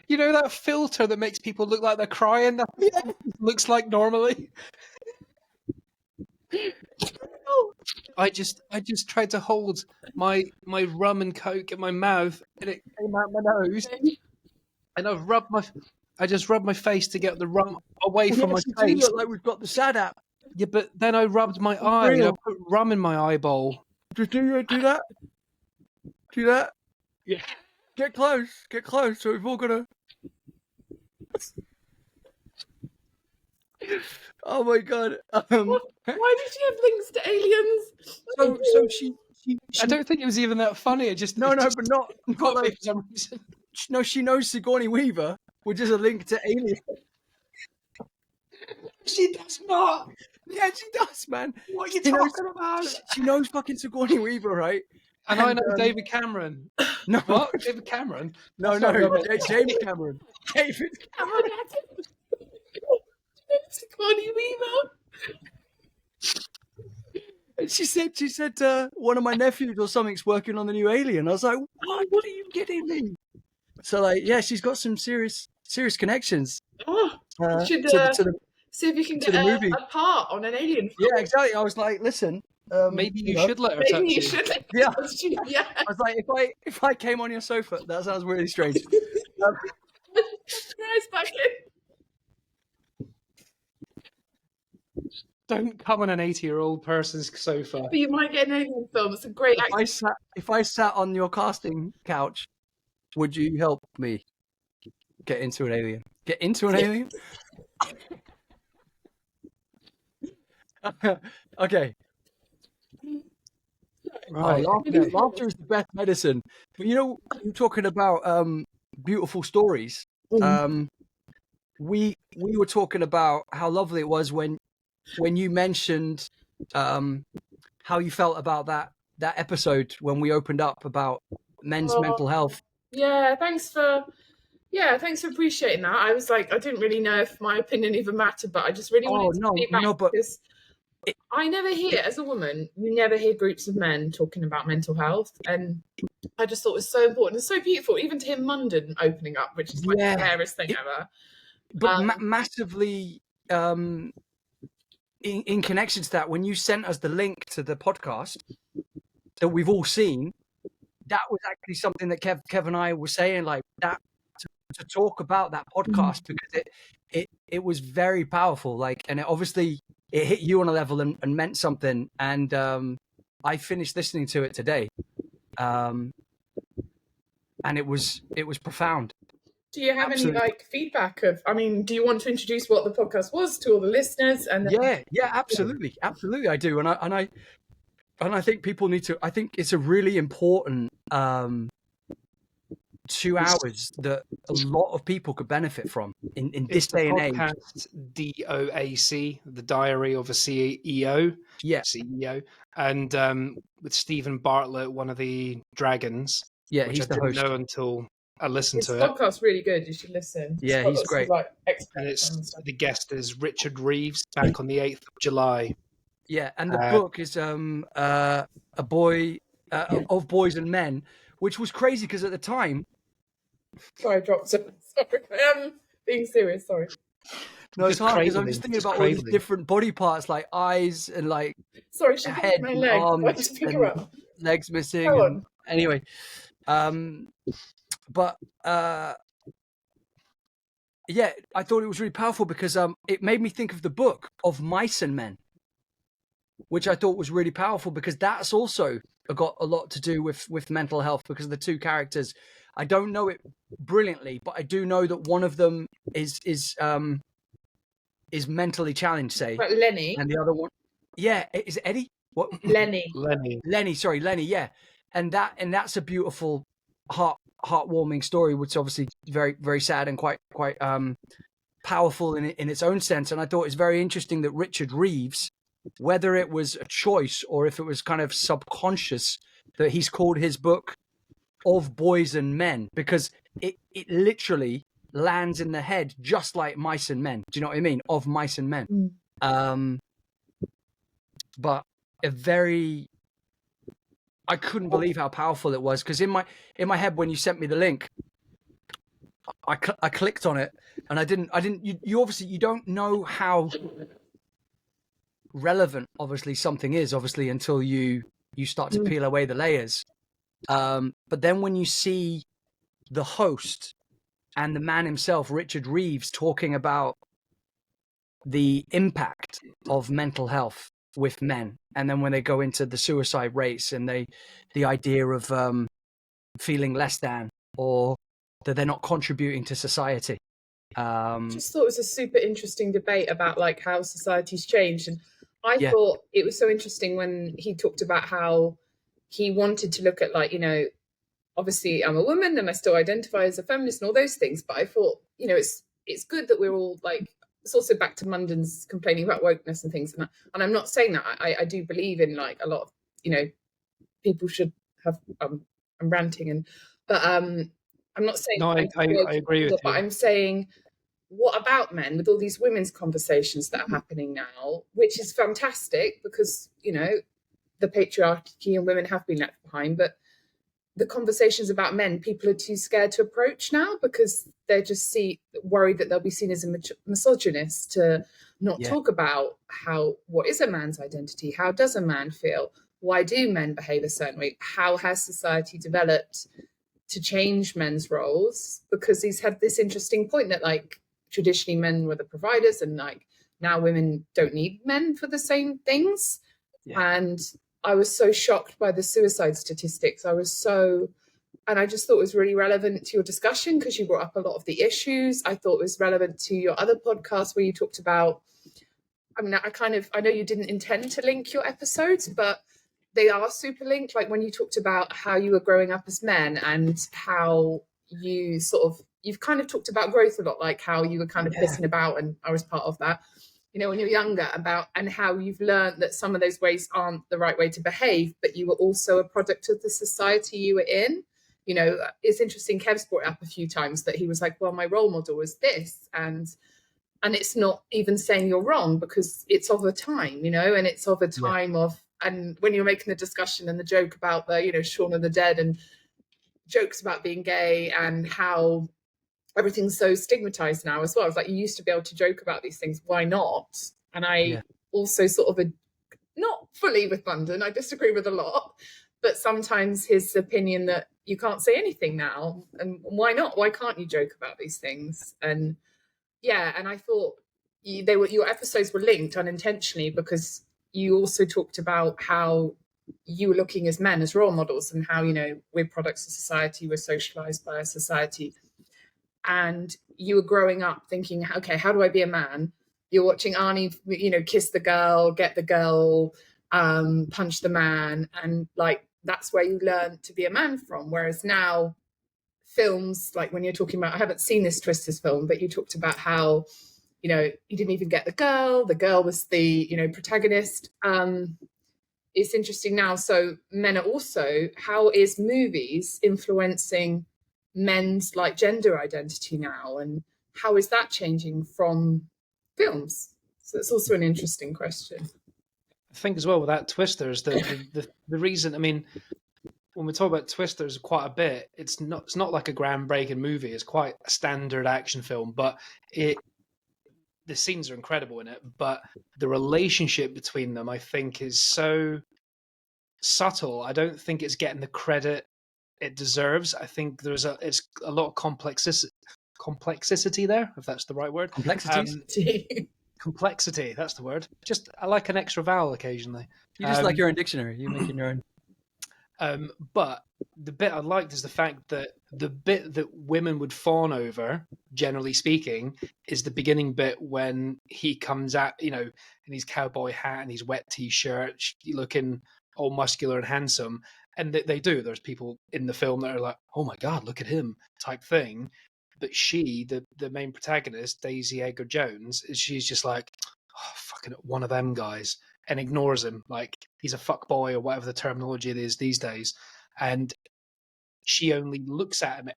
You know that filter that makes people look like they're crying? That looks like normally. I just tried to hold my rum and coke in my mouth, and it came out my nose. And I just rubbed my face to get the rum away from my face. Look like we've got the sad app. Yeah, but then I rubbed my eye and I put rum in my eyeball. Do that? Do that? Yeah. Get close. So we've all got to. Oh my god. Why did she have links to aliens? So she I don't think it was even that funny. It just no, it just but not got me like, for some reason. no. She knows Sigourney Weaver, which is a link to Alien. She does not. Yeah, she does, man. What are you She knows- talking about? She knows fucking Sigourney Weaver, right? And I know David Cameron. No, What? David Cameron? no, That's not rubbish. James Cameron. David Cameron. Sigourney Weaver. And she said, one of my nephews or something's working on the new Alien. I was like, what are you kidding me? So like, yeah, she's got some serious connections. Oh, you should to the see if you can to get the movie. a part on an Alien film. Yeah, exactly. I was like, listen, Maybe you know, should let her touch Maybe you you. should. Yeah. Yeah. I was like, if I came on your sofa, that sounds really strange. Rise back in. Don't come on an 80-year-old person's sofa. But you might get an Alien film. It's a great actor. If I sat on your casting couch, would you help me get into an alien? Get into an alien? Okay. Right. Laughter is the best medicine. But you know, you're talking about beautiful stories. We were talking about how lovely it was when you mentioned how you felt about that episode when we opened up about men's mental health. Yeah, thanks for appreciating that. I was like, I didn't really know if my opinion even mattered, but I just really wanted to feedback because I never hear, as a woman, you never hear groups of men talking about mental health, and I just thought it was so important. It's so beautiful, even to hear Munden opening up, which is like the rarest thing ever. But massively in connection to that, when you sent us the link to the podcast that we've all seen, that was actually something that Kev and I were saying, like that to talk about that podcast, because it was very powerful, like, and obviously it hit you on a level and meant something. And I finished listening to it today, and it was profound. Do you have any like feedback of? I mean, do you want to introduce what the podcast was to all the listeners? And then... yeah, absolutely, I do, and I think people need to. I think it's a really important 2 hours that a lot of people could benefit from in this day and age. DOAC, the Diary of a CEO. Yeah, CEO, and with Stephen Bartlett, one of the dragons. Yeah, which he's I the didn't host. know until I listened to His it. podcast's really good. You should listen. Yeah, he's great. Like, and the guest is Richard Reeves, back on the 8th of July. Yeah, and the book is a boy of boys and men, which was crazy because at the time. Sorry, I dropped it. Sorry, being serious. Sorry. No, it's hard because I'm just thinking about all these different body parts, like eyes and like head and arms and legs missing. Anyway, but yeah, I thought it was really powerful because it made me think of the book of Mice and Men, which I thought was really powerful because that's also got a lot to do with mental health, because of the two characters. I don't know it brilliantly, but I do know that one of them is mentally challenged, say. Like Lenny. And the other one, yeah, is it Eddie? What? Lenny. Sorry, Lenny. Yeah, and that's a beautiful, heartwarming story, which is obviously very, very sad and quite powerful in its own sense. And I thought it's very interesting that Richard Reeves, whether it was a choice or if it was kind of subconscious, that he's called his book Of Boys and Men, because it literally lands in the head just like Mice and Men. Do you know what I mean? Of Mice and Men. But I couldn't believe how powerful it was, because in my head when you sent me the link, I clicked on it and I didn't you obviously you don't know how relevant obviously something is until you start to peel away the layers. But then when you see the host and the man himself, Richard Reeves, talking about the impact of mental health with men, and then when they go into the suicide rates and the idea of feeling less than or that they're not contributing to society. Just thought it was a super interesting debate about like how society's changed, and I thought it was so interesting when he talked about how he wanted to look at, like, obviously I'm a woman and I still identify as a feminist and all those things, but I thought, it's good that we're all like, it's also back to Munden's complaining about wokeness and things, and I'm not saying that. I do believe in like a lot of, people should have I'm ranting, but I'm not saying No, I agree with but you. I'm saying, what about men with all these women's conversations that are happening now, which is fantastic because, the patriarchy and women have been left behind, but the conversations about men, people are too scared to approach now because they're just worried that they'll be seen as a misogynist, to not talk about what is a man's identity, how does a man feel, why do men behave a certain way, how has society developed to change men's roles, because he's had this interesting point that like traditionally men were the providers and like now women don't need men for the same things. And I was so shocked by the suicide statistics. And I just thought it was really relevant to your discussion because you brought up a lot of the issues. I thought it was relevant to your other podcast where you talked about, I mean, I know you didn't intend to link your episodes, but they are super linked. Like when you talked about how you were growing up as men and how you've kind of talked about growth a lot, like how you were kind of pissing about, and I was part of that, when you're younger, and how you've learned that some of those ways aren't the right way to behave, but you were also a product of the society you were in. It's interesting, Kev's brought it up a few times that he was like, well, my role model was this, and it's not even saying you're wrong because it's of a time, and it's of a time of, and when you're making the discussion and the joke about the, Shaun of the Dead and jokes about being gay and how everything's so stigmatized now as well. It's like you used to be able to joke about these things. Why not? And I also sort of not fully with London. I disagree with a lot, but sometimes his opinion that you can't say anything now, and why not? Why can't you joke about these things? And and I thought your episodes were linked unintentionally because you also talked about how you were looking as men as role models and how, we're products of society, we're socialized by a society. And you were growing up thinking, okay, how do I be a man? You're watching Arnie, kiss the girl, get the girl, punch the man. And like, that's where you learn to be a man from. Whereas now films, like when you're talking about, I haven't seen this Twisters film, but you talked about how, you didn't even get the girl was the, protagonist. It's interesting now. So men are also, how is movies influencing men's like gender identity now, and how is that changing from films? So it's also an interesting question. I think as well with that Twisters, the reason, I mean, when we talk about Twisters quite a bit, it's not like a groundbreaking movie. It's quite a standard action film, but the scenes are incredible in it. But the relationship between them, I think, is so subtle. I don't think it's getting the credit it deserves. I think it's a lot of complexity there, if that's the right word. Complexities. Complexity, that's the word. Just I like an extra vowel occasionally. You just like your own dictionary. You make your own. But the bit I liked is the fact that the bit that women would fawn over, generally speaking, is the beginning bit when he comes out, in his cowboy hat and his wet t-shirt, looking all muscular and handsome. And they do. There's people in the film that are like, oh my God, look at him type thing. But she, the main protagonist, Daisy Edgar Jones, she's just like, oh, fucking one of them guys, and ignores him like he's a fuck boy or whatever the terminology it is these days. And she only looks at him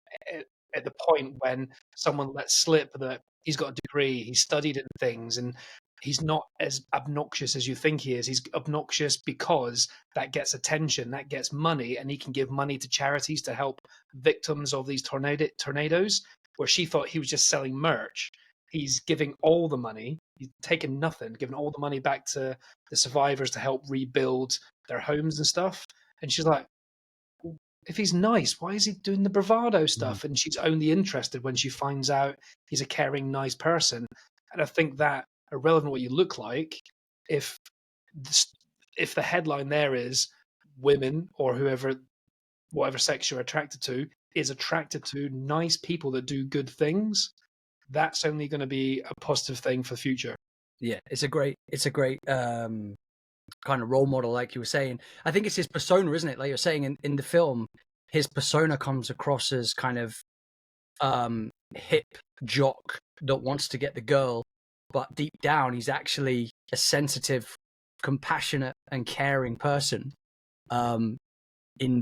at the point when someone lets slip that he's got a degree, he's studied in things, and he's not as obnoxious as you think he is. He's obnoxious because that gets attention, that gets money, and he can give money to charities to help victims of these tornadoes, where she thought he was just selling merch. He's giving all the money. He's taken nothing, giving all the money back to the survivors to help rebuild their homes and stuff. And she's like, if he's nice, why is he doing the bravado stuff? And she's only interested when she finds out he's a caring, nice person. And I think that, irrelevant what you look like, if the headline there is women or whatever sex you're attracted to, is attracted to nice people that do good things, that's only going to be a positive thing for the future. Yeah, it's a great kind of role model, like you were saying. I think it's his persona, isn't it? Like you're saying in the film, his persona comes across as kind of hip jock that wants to get the girl, but deep down he's actually a sensitive, compassionate, and caring person. In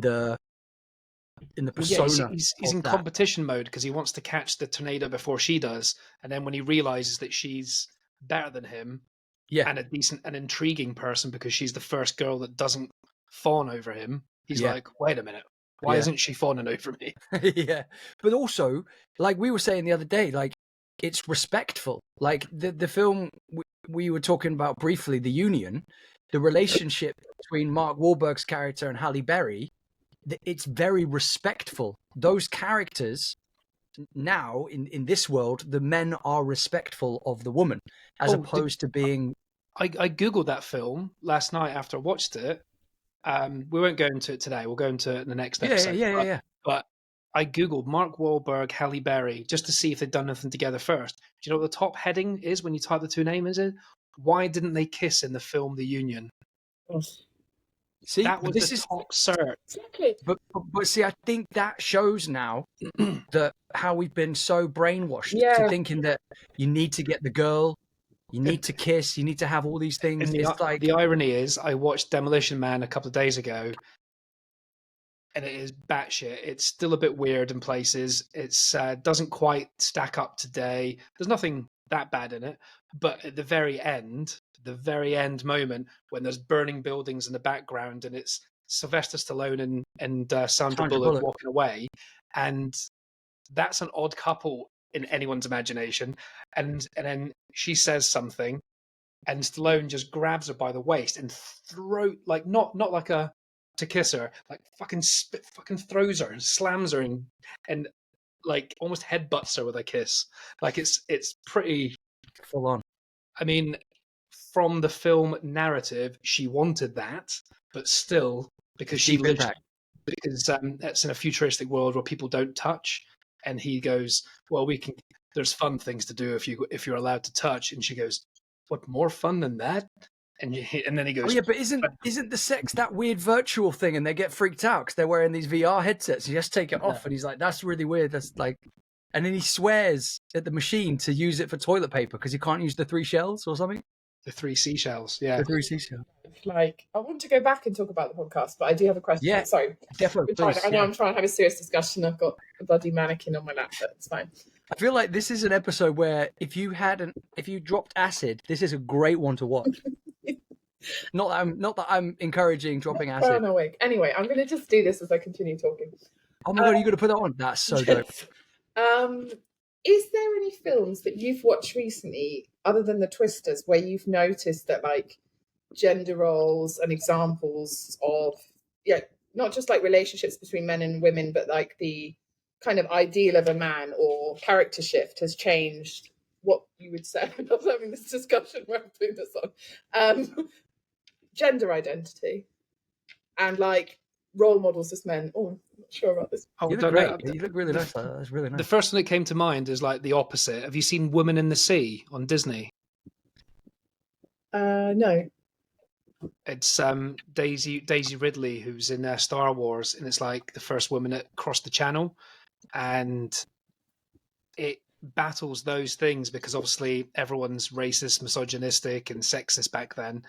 the Yeah, persona, he's in that. competition mode because he wants to catch the tornado before she does, and then when he realizes that she's better than him, Yeah, and a decent and intriguing person because she's the first girl that doesn't fawn over him, he's yeah, like, wait a minute, why yeah. isn't she fawning over me? Yeah, but also, like we were saying the other day, like it's respectful. Like the film we were talking about briefly, The Union, the relationship between Mark Wahlberg's character and Halle Berry, it's very respectful. Those characters now in this world, the men are respectful of the woman as opposed to being. I googled that film last night after I watched it. We won't go into it today. We'll go into it in the next episode. Yeah. But I googled Mark Wahlberg, Halle Berry, just to see if they'd done anything together first. Do you know what the top heading is when you type the two names in? Why didn't they kiss in the film The Union? See, That was this the is top search. Exactly. But see, I think that shows now that how we've been so brainwashed to thinking that you need to get the girl, you need to kiss, you need to have all these things. And It's like the irony is, I watched Demolition Man a couple of days ago, and it is batshit. It's still a bit weird in places. It's doesn't quite stack up today. There's nothing that bad in it, but at the very end moment when there's burning buildings in the background, and it's Sylvester Stallone and Sandra Bullock walking away, and that's an odd couple in anyone's imagination. And then she says something, and Stallone just grabs her by the waist and like not like a to kiss her, like fucking throws her and slams her and like almost headbutts her with a kiss. Like it's pretty full on. I mean, from the film narrative, she wanted that, but still because she lives because it's in a futuristic world where people don't touch, and he goes, well, we can. There's fun things to do if you're allowed to touch, and she goes, what more fun than that? And then he goes, oh yeah, but isn't the sex that weird virtual thing, and they get freaked out because they're wearing these VR headsets. You just take it off, and he's like, "That's really weird." That's like, and then he swears at the machine to use it for toilet paper because he can't use the 3 shells or something. The 3 seashells, yeah. The 3 seashells. Like, I want to go back and talk about the podcast, but I do have a question. Yeah, sorry, definitely. I know I'm trying to have a serious discussion. I've got a bloody mannequin on my lap, but it's fine. I feel like this is an episode where if you dropped acid, this is a great one to watch. Not that I'm encouraging dropping acid. Oh no, wait. Anyway, I'm going to just do this as I continue talking. Oh my god, you're going to put that on? That's so dope. Is there any films that you've watched recently, other than the Twisters, where you've noticed that like gender roles and examples of not just like relationships between men and women, but like the kind of ideal of a man or character shift has changed what you would say? I'm not having this discussion where I'm putting this on. Gender identity and like role models as men. Oh, I'm not sure about this. You look great. You look really nice. That's really nice. The first one that came to mind is like the opposite. Have you seen Woman in the Sea on Disney? No. It's Daisy Ridley, who's in Star Wars, and it's like the first woman that crossed the channel, and it battles those things because obviously everyone's racist, misogynistic, and sexist back then,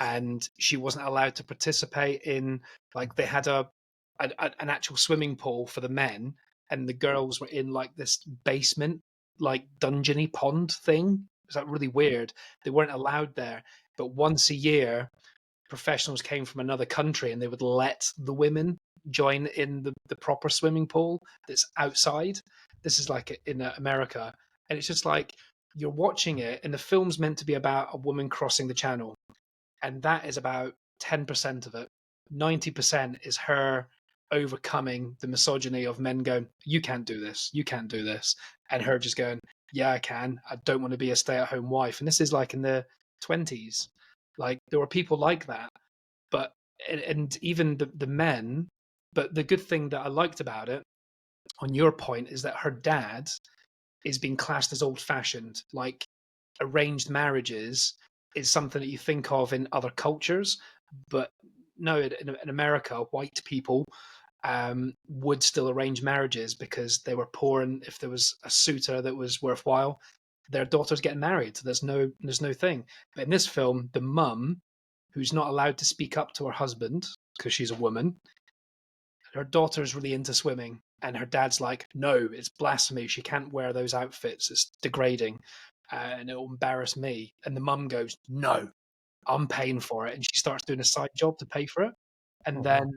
and she wasn't allowed to participate in like they had an actual swimming pool for the men, and the girls were in like this basement, like dungeony pond thing. It was like really weird. They weren't allowed there, but once a year, professionals came from another country and they would let the women join in the proper swimming pool that's outside. This is like in America, and it's just like you're watching it, and the film's meant to be about a woman crossing the channel, and that is about 10% of it. 90% is her overcoming the misogyny of men going, you can't do this, and her just going, yeah, I can. I don't want to be a stay-at-home wife. And this is like in the 20s. Like there were people like that, but and even the men. But the good thing that I liked about it on your point is that her dad is being classed as old-fashioned. Like, arranged marriages is something that you think of in other cultures, but no, in America, white people would still arrange marriages because they were poor, and if there was a suitor that was worthwhile, their daughter's getting married. There's no thing. But in this film, the mum, who's not allowed to speak up to her husband because she's a woman, her daughter's really into swimming, and her dad's like, no, it's blasphemy. She can't wear those outfits. It's degrading, and it'll embarrass me. And the mum goes, no, I'm paying for it. And she starts doing a side job to pay for it. And then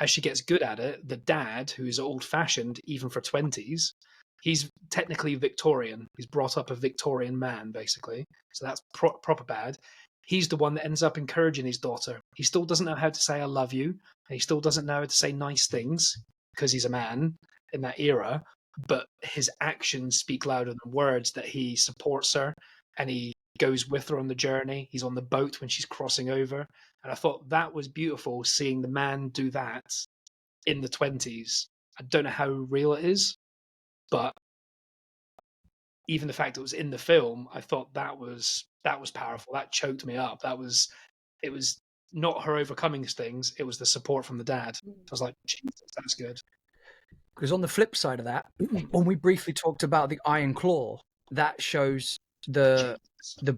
as she gets good at it, the dad, who's old-fashioned, even for 20s, he's technically Victorian. He's brought up a Victorian man, basically. So that's proper bad. He's the one that ends up encouraging his daughter. He still doesn't know how to say I love you. And he still doesn't know how to say nice things because he's a man in that era. But his actions speak louder than words, that he supports her and he goes with her on the journey. He's on the boat when she's crossing over. And I thought that was beautiful, seeing the man do that in the 20s. I don't know how real it is, but even the fact it was in the film, I thought that was powerful. That choked me up. It was not her overcoming things. It was the support from the dad. I was like, Jesus, that's good. Because on the flip side of that, when we briefly talked about the Iron Claw, that shows the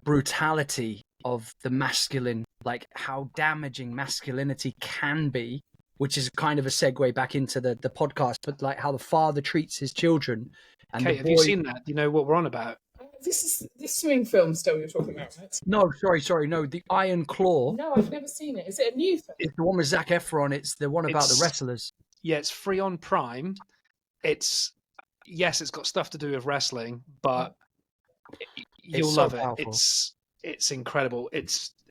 brutality of the masculine, like how damaging masculinity can be, which is kind of a segue back into the podcast, but like how the father treats his children. And Kate, have you seen that? Do you know what we're on about? This is this swimming film still you're talking about, right? No, sorry, no. The Iron Claw. No, I've never seen it. Is it a new film? It's the one with Zac Efron. It's the one about the wrestlers. Yeah, it's free on Prime. It's got stuff to do with wrestling, but you'll love it. It's incredible.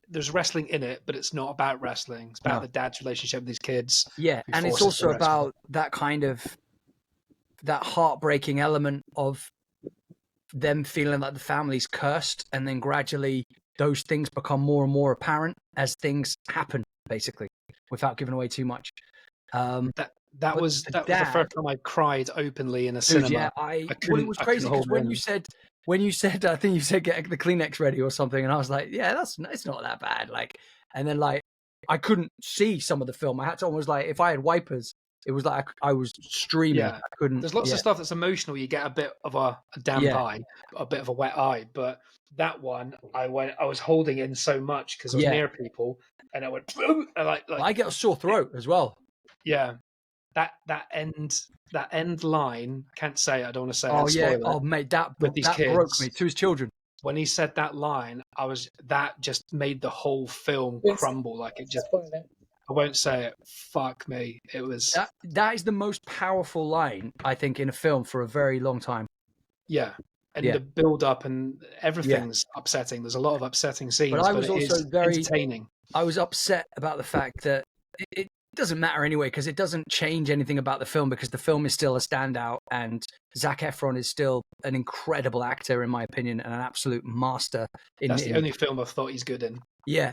There's wrestling in it, but it's not about wrestling. It's about the dad's relationship with his kids. Yeah, and it's also about that kind of that heartbreaking element of them feeling like the family's cursed, and then gradually those things become more and more apparent as things happen, basically, without giving away too much. That was the first time I cried openly in a cinema. Yeah, it was crazy because when you said, I think you said get the Kleenex ready or something, and I was like, yeah, it's not that bad. Like, and then like I couldn't see some of the film. I had to almost like, if I had wipers, it was like I was streaming. Yeah. I couldn't. There's lots of stuff that's emotional. You get a bit of a damp eye, a bit of a wet eye. But that one, I was holding in so much because I was near people, and I went like I get a sore throat as well. Yeah, that end line. I can't say it. I don't want to say it. Oh yeah. Oh mate, that broke me. To his children. When he said that line, that just made the whole film crumble. Like it just. I won't say it. Fuck me. It was that is the most powerful line I think in a film for a very long time. Yeah, and the build up and everything's upsetting. There's a lot of upsetting scenes, but I was also very entertaining. I was upset about the fact that it doesn't matter anyway because it doesn't change anything about the film because the film is still a standout and Zac Efron is still an incredible actor in my opinion and an absolute master. That's the only film I've thought he's good in. Yeah.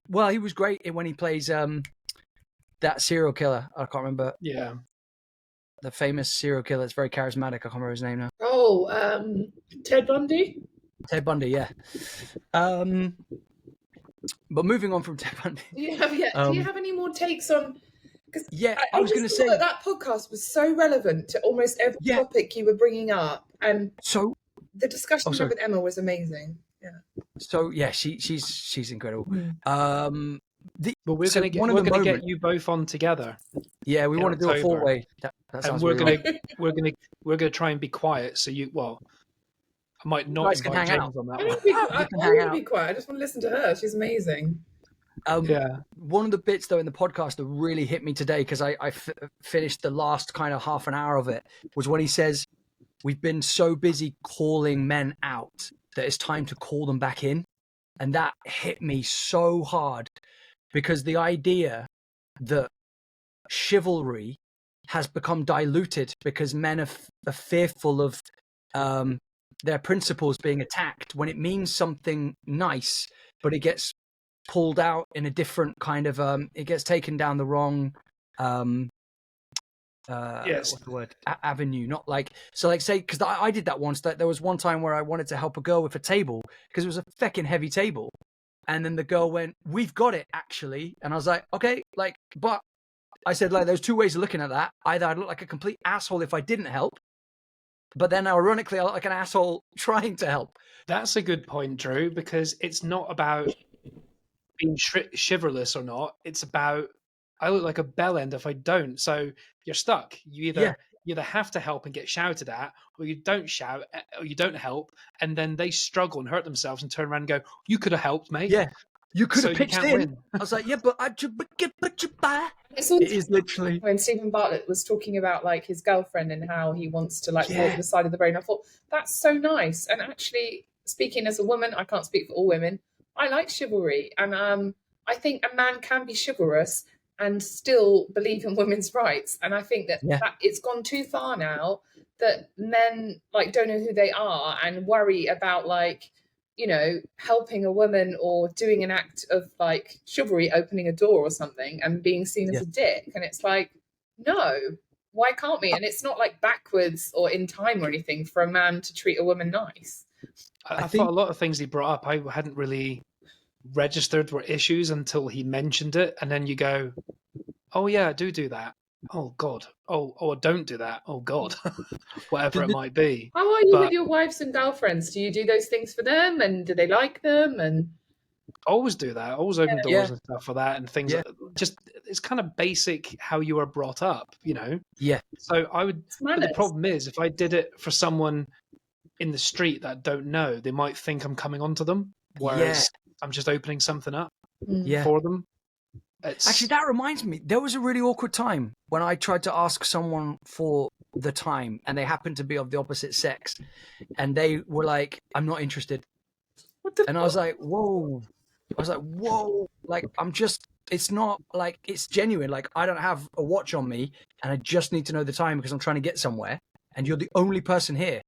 Well, he was great when he plays that serial killer. I can't remember. Yeah. The famous serial killer. It's very charismatic. I can't remember his name now. Oh, Ted Bundy? Ted Bundy, yeah. But moving on from Ted Bundy. Do you have any more takes on... I was going to say... that podcast was so relevant to almost every topic you were bringing up. And so the discussion we had with Emma was amazing. Yeah. So yeah, she's incredible. But we're going to get you both on together. Yeah, we want to do a four-way. And we're going to try and be quiet. So I might not invite James on that one. I want to be quiet. I just want to listen to her. She's amazing. One of the bits though in the podcast that really hit me today because I finished the last kind of half an hour of it was when he says, "We've been so busy calling men out that it's time to call them back in." And that hit me so hard because the idea that chivalry has become diluted because men are fearful of their principles being attacked when it means something nice, but it gets pulled out in a different kind of, it gets taken down the wrong Yes. what's the word? Avenue, not like, so like say, because I did that once, that there was one time where I wanted to help a girl with a table because it was a feckin' heavy table. And then the girl went, "We've got it, actually." And I was like, okay, like, but I said, like, there's two ways of looking at that. Either I'd look like a complete asshole if I didn't help, but then ironically, I look like an asshole trying to help. That's a good point, Drew, because it's not about being chivalrous or not. It's about, I look like a bell end if I don't. So you're stuck. You either have to help and get shouted at, or you don't shout, or you don't help, and then they struggle and hurt themselves and turn around and go, "You could have helped, mate." Yeah, you could So have you pitched can't in. win. I was like, yeah, but It's it is literally when Stephen Bartlett was talking about like his girlfriend and how he wants to like walk the side of the road. I thought that's so nice. And actually, speaking as a woman, I can't speak for all women. I like chivalry, and I think a man can be chivalrous and still believe in women's rights. And I think that it's gone too far now that men like don't know who they are and worry about like, you know, helping a woman or doing an act of like chivalry, opening a door or something and being seen as a dick. And it's like, no, why can't we? And it's not like backwards or in time or anything for a man to treat a woman nice. I thought a lot of things he brought up, I hadn't really registered were issues until he mentioned it. And then you go, oh yeah, I do that. Oh God. Oh, don't do that. Oh God. Whatever it might be. How are you with your wives and girlfriends? Do you do those things for them, and do they like them? And always do that. Always open doors and stuff for that, and things. Just it's kind of basic how you are brought up, you know. Yeah. So I would. But the problem is, if I did it for someone in the street that I don't know, they might think I'm coming onto them, whereas I'm just opening something up for them. Actually, that reminds me, there was a really awkward time when I tried to ask someone for the time and they happened to be of the opposite sex and they were like, "I'm not interested." And I was like, whoa. Like, it's not like, it's genuine. Like, I don't have a watch on me and I just need to know the time because I'm trying to get somewhere and you're the only person here.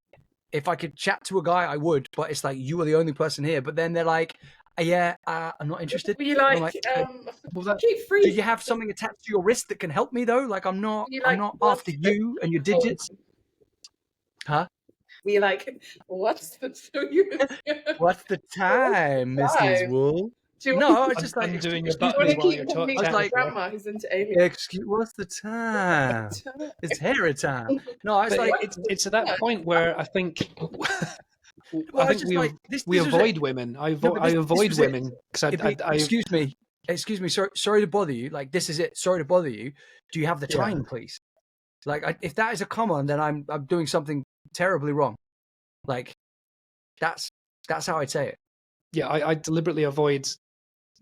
If I could chat to a guy, I would, but it's like, you are the only person here. But then they're like, I'm not interested. Were you like, do you have something attached to your wrist that can help me though? Like, I'm not after you and your digits. Huh? Were you like, what's the time, Mrs. Wool? No, I was just like, doing your button while you're talking. I was like, grandma who's into aliens. What's the time? It's hair time. No, I was like, it's at that point where I think. I think we avoid women. I avoid women because I excuse me. Sorry to bother you. Like, this is it. Sorry to bother you. Do you have the time, please? Like, if that is a common, then I'm doing something terribly wrong. Like, that's how I'd say it. Yeah, I deliberately avoid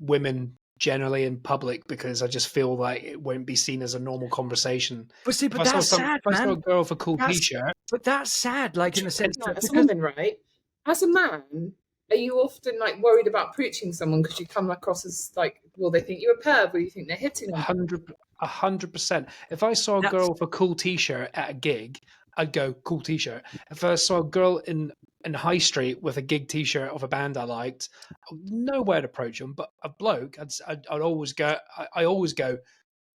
women generally in public because I just feel like it won't be seen as a normal conversation. But see, but that's sad, man. If I saw a girl with a cool t-shirt. But that's sad, like, in a sense that as a woman, right? As a man, are you often like worried about preaching someone because you come across as like, will they think you're a perv or you think they're hitting on 100%. If I saw a girl with a cool t-shirt at a gig, I'd go, cool t-shirt. If I saw a girl in High Street with a gig t-shirt of a band I liked, I would know where to approach them. But a bloke, I'd always go, I always go,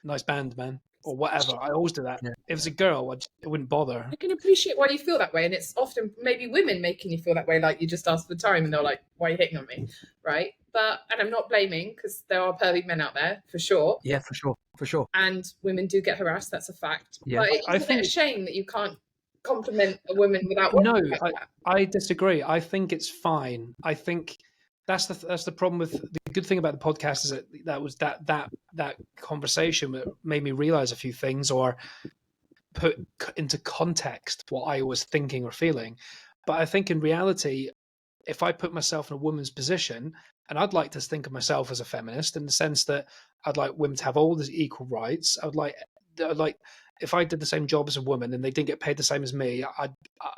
nice band, man, or whatever. I always do that. Yeah. If it's a girl, I wouldn't bother. I can appreciate why you feel that way. And it's often maybe women making you feel that way, like you just asked for time and they're like, why are you hitting on me? Right? And I'm not blaming because there are pervy men out there, for sure. Yeah, for sure. And women do get harassed, that's a fact. Yeah. But I think it's a shame that you can't compliment a woman without. No, I disagree. I think it's fine. I think that's the problem with the good thing about the podcast is that conversation that made me realize a few things or put into context what I was thinking or feeling. But I think in reality, if I put myself in a woman's position, and I'd like to think of myself as a feminist in the sense that I'd like women to have all these equal rights. I'd like if I did the same job as a woman and they didn't get paid the same as me,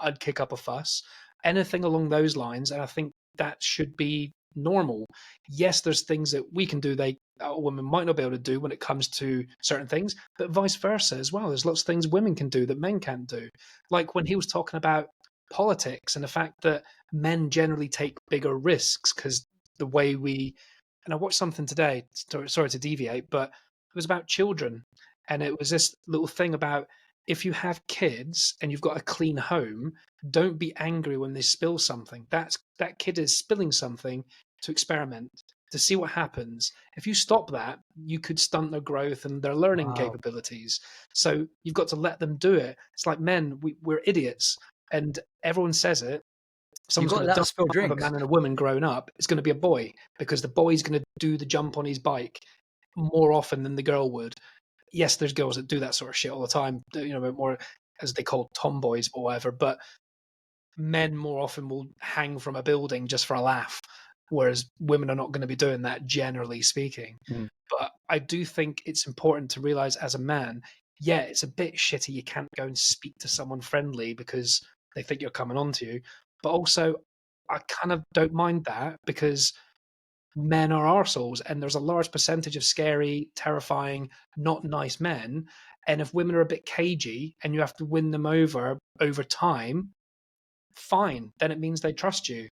I'd kick up a fuss. Anything along those lines, and I think that should be normal. Yes, there's things that we can do that a woman might not be able to do when it comes to certain things, but vice versa as well. There's lots of things women can do that men can't do. Like when he was talking about politics and the fact that men generally take bigger risks because the way we, and I watched something today, sorry to deviate, but it was about children. And it was this little thing about if you have kids and you've got a clean home, don't be angry when they spill something. That kid is spilling something to experiment, to see what happens. If you stop that, you could stunt their growth and their learning Wow. capabilities. So you've got to let them do it. It's like men, we're idiots, and everyone says it. If You've someone's got going to to let us spill dump a drinks. man and a woman growing up, it's going to be a boy, because the boy's going to do the jump on his bike more often than the girl would. Yes, there's girls that do that sort of shit all the time, more as they call tomboys or whatever, but men more often will hang from a building just for a laugh, whereas women are not going to be doing that, generally speaking. Mm. But I do think it's important to realize as a man, yeah, it's a bit shitty. You can't go and speak to someone friendly because they think you're coming on to you. But also, I kind of don't mind that, because men are arseholes, and there's a large percentage of scary, terrifying, not nice men. And if women are a bit cagey and you have to win them over time, fine, then it means they trust you.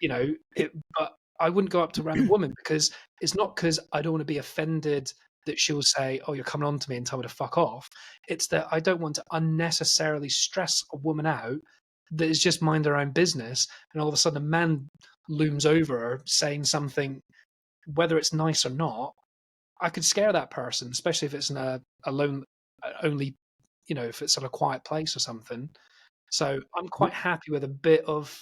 But I wouldn't go up to a random woman, because it's not because I don't want to be offended that she'll say, "Oh, you're coming on to me," and tell me to fuck off. It's that I don't want to unnecessarily stress a woman out that is just mind their own business, and all of a sudden a man looms over her saying something, whether it's nice or not. I could scare that person, especially if it's in a lone, only, if it's in a quiet place or something. So I'm quite happy with a bit of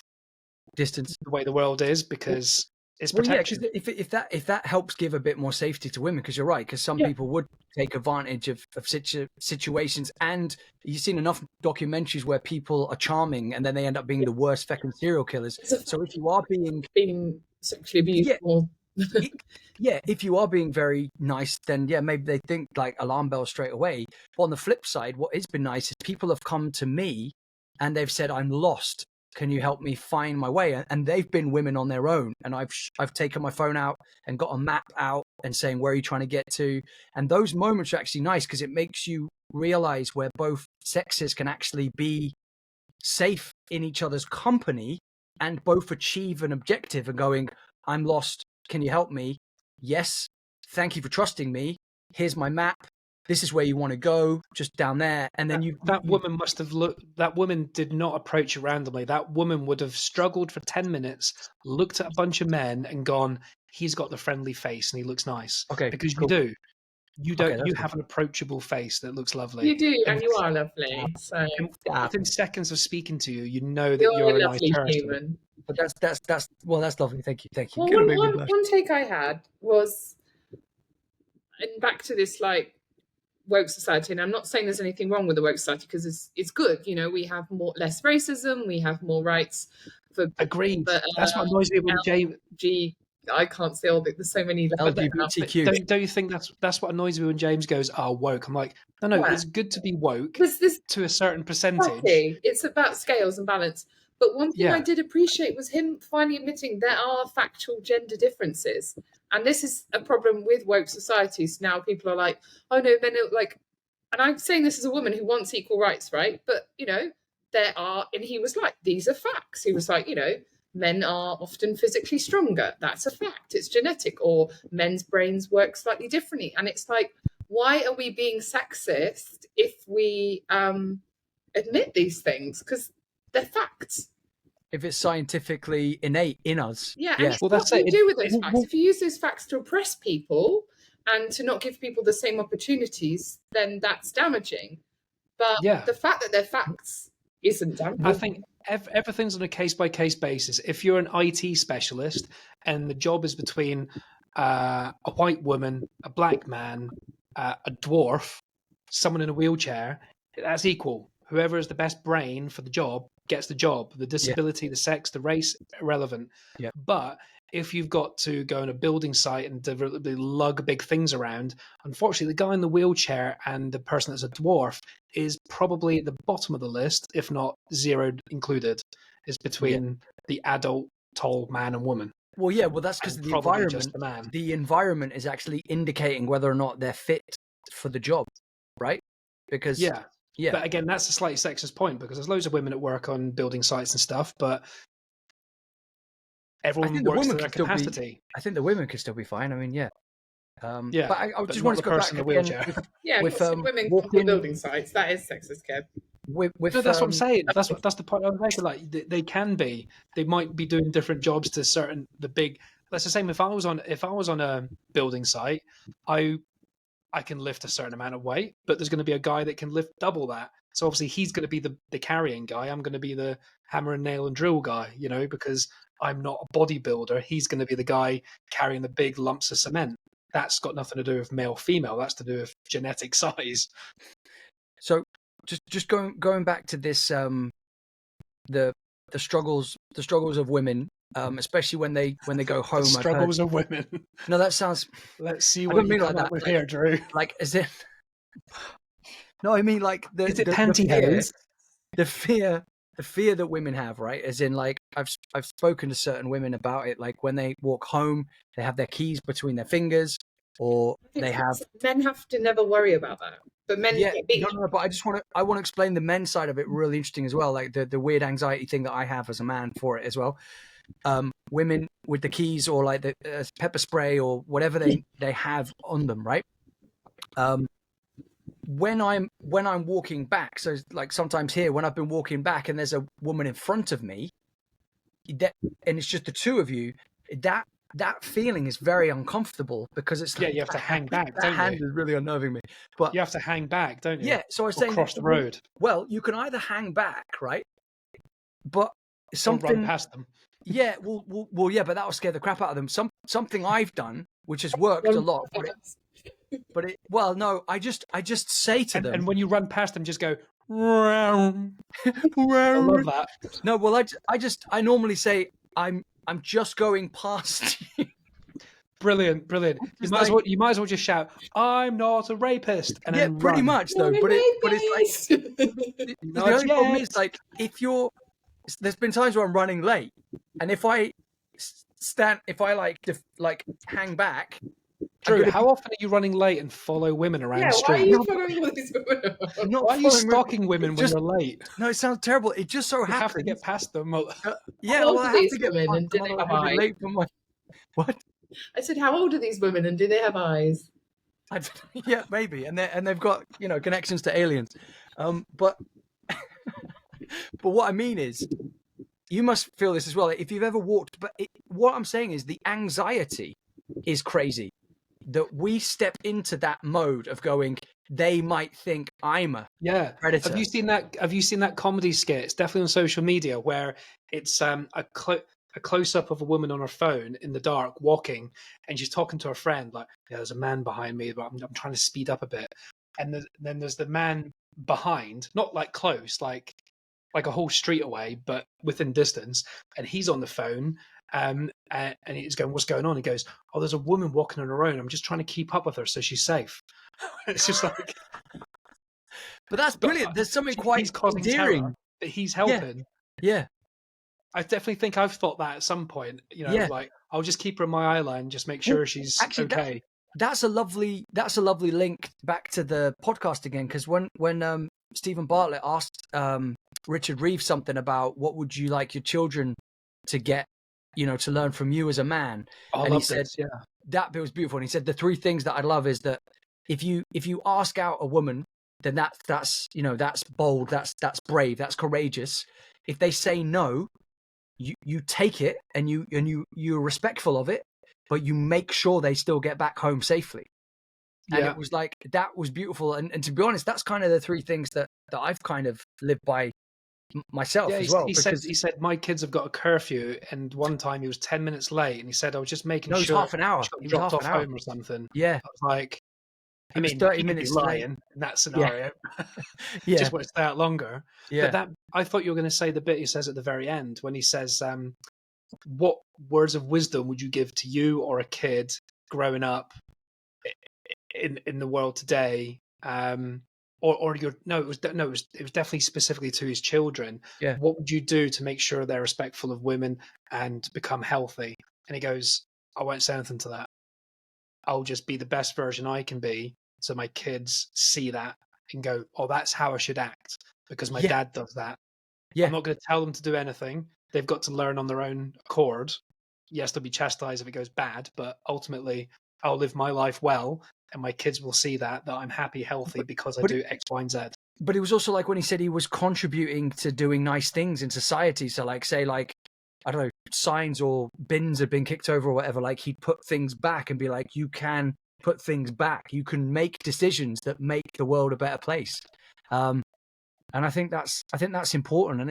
Distance. the way the world is, because it's Well, yeah, protection. because if that helps give a bit more safety to women, because you're right, because some people would take advantage of situations, and you've seen enough documentaries where people are charming and then they end up being the worst fucking serial killers. So if you are being sexually abused, or if you are being very nice, then yeah, maybe they think like alarm bells straight away. But on the flip side, what has been nice is people have come to me and they've said, "I'm lost. Can you help me find my way?" And they've been women on their own, and I've taken my phone out and got a map out and saying, "Where are you trying to get to?" And those moments are actually nice, because it makes you realize where both sexes can actually be safe in each other's company and both achieve an objective, and going, "I'm lost. Can you help me?" "Yes. Thank you for trusting me. Here's my map. This is where you want to go, just down there." And then that woman must have looked. That woman did not approach you randomly. That woman would have struggled for 10 minutes, looked at a bunch of men, and gone, "He's got the friendly face, and he looks nice." Okay, Because cool. you do. You don't. Okay, You that's have an approachable face that looks lovely. you do, and you are lovely. So within seconds of speaking to you, you know that you're you're a a nice lovely person. human. But that's well, that's lovely. Thank you. Well, Gonna make me blush. one take I had was, and back to this like woke society, and I'm not saying there's anything wrong with the woke society, because it's good. We have less racism, we have more rights for Agreed. but, That's what annoys me when James. I can't say all there's so many LGBTQ. Don't you think that's what annoys me when James goes, "Oh, woke"? I'm like, no, Yeah. it's good to be woke This to a certain percentage. exactly. It's about scales and balance. But one thing I Yeah. did appreciate was him finally admitting there are factual gender differences. And this is a problem with woke societies. Now people are like, "Oh no, men are like," and I'm saying this as a woman who wants equal rights, right? But there are, and he was like, "These are facts." He was like, men are often physically stronger. That's a fact. It's genetic, or men's brains work slightly differently. And it's like, why are we being sexist if we admit these things? Because they're facts. If it's scientifically innate in us. Yeah, and yes. it's Well, what that's you it. do with those facts. If you use those facts to oppress people and to not give people the same opportunities, then that's damaging. But Yeah. the fact that they're facts isn't damaging. I think everything's on a case-by-case basis. If you're an IT specialist and the job is between a white woman, a black man, a dwarf, someone in a wheelchair, that's equal. Whoever has the best brain for the job gets the job. The disability, the sex, the race, irrelevant. Yeah. But if you've got to go on a building site and deliberately lug big things around, unfortunately, the guy in the wheelchair and the person that's a dwarf is probably at the bottom of the list, if not zeroed included, is between the adult tall man and woman. Well, yeah, well, that's because the environment. Just the man. The environment is actually indicating whether or not they're fit for the job, right? Because yeah. But again, that's a slightly sexist point, because there's loads of women that work on building sites and stuff, but everyone works to their capacity. I think the women could still be fine. I mean, yeah. Yeah, but I but just not wanted the to go back person in a again wheelchair. Yeah, with women come to walking building sites. That is sexist, Kev. with No, that's what I'm saying. That's the point I was making. Like they can be, they might be doing different jobs to the big. That's the same. If I was on a building site, I can lift a certain amount of weight, but there's going to be a guy that can lift double that. So obviously he's going to be the carrying guy. I'm going to be the hammer and nail and drill guy, because I'm not a bodybuilder. He's going to be the guy carrying the big lumps of cement. That's got nothing to do with male female. That's to do with genetic size. So just going back to this the struggles of women, especially when they go home. The struggles of women. No, that sounds. Let's see I what don't you mean come like up that. with here, Drew. Like as if. No, I mean like Is it the pantyhose? the fear that women have, right? As in, like I've spoken to certain women about it. Like when they walk home, they have their keys between their fingers, or they have. Men have to never worry about that, but men Yeah, get beat. no, but I want to explain the men's side of it really interesting as well. Like the weird anxiety thing that I have as a man for it as well. Women with the keys or like the pepper spray or whatever they have on them, right? When I'm walking back, so like sometimes here when I've been walking back and there's a woman in front of me, and it's just the two of you, that feeling is very uncomfortable because it's you have to hang back. That hand is really unnerving me. But you have to hang back, don't you? Yeah, so I was saying cross the road. Well, you can either hang back, right? But something or run past them. Yeah, well, yeah, but that'll scare the crap out of them. Something I've done, which has worked a lot, no, I just say to them, and when you run past them, just go. I love that. No, well, I normally say I'm just going past you. Brilliant. You might as well just shout, "I'm not a rapist," and then pretty run. much though. But it's like the only problem is like there's been times where I'm running late, and if I hang back. Drew, how often are you running late and follow women around the street? Why are you following all these women? Why are you stalking women when you're late? No, it sounds terrible. It just so happens. You have to get past them. How old are these women and do they have eyes? What? I said, how old are these women and do they have eyes? Yeah, maybe, and they've got connections to aliens, but what I mean is, you must feel this as well. If you've ever walked, but what I'm saying is the anxiety is crazy. That we step into that mode of going, they might think I'm a predator. Have you seen that comedy skit? It's definitely on social media where it's a close up of a woman on her phone in the dark walking, and she's talking to her friend like, "Yeah, there's a man behind me, but I'm trying to speed up a bit." And then there's the man behind, not like close, like a whole street away, but within distance, and he's on the phone. And he's going, "What's going on?" He goes, "Oh, there's a woman walking on her own. I'm just trying to keep up with her so she's safe." It's just like, but that's brilliant. There's something quite endearing that he's helping. Yeah. I definitely think I've thought that at some point. Like I'll just keep her in my eye line, just make sure she's okay. That's a lovely link back to the podcast again, because when Stephen Bartlett asked Richard Reeve something about what would you like your children to get, to learn from you as a man. And he said, that bit was beautiful. And he said, the three things that I love is that if you ask out a woman, then that's bold, that's brave, that's courageous. If they say no, you take it and you're respectful of it, but you make sure they still get back home safely. And it was like, that was beautiful. And to be honest, that's kind of the three things that I've kind of lived by myself as well. He said my kids have got a curfew, and one time he was 10 minutes late, and he said, I was just making sure half an hour. He dropped off home or something. Yeah. I was like, I mean, 30 minutes lying in that scenario. Yeah. Just want to stay out longer. Yeah. But I thought you were going to say the bit he says at the very end when he says, what words of wisdom would you give to you or a kid growing up in the world today? It was definitely specifically to his children. Yeah. What would you do to make sure they're respectful of women and become healthy? And he goes, I won't say anything to that. I'll just be the best version I can be, so my kids see that and go, oh, that's how I should act because my dad does that. Yeah. I'm not going to tell them to do anything. They've got to learn on their own accord. Yes, they'll be chastised if it goes bad, but ultimately I'll live my life well, and my kids will see that I'm happy, healthy because I do X, Y, and Z. But it was also like when he said he was contributing to doing nice things in society. So like, say like, I don't know, signs or bins had been kicked over or whatever, like he'd put things back and be like, you can put things back. You can make decisions that make the world a better place. And I think that's important. And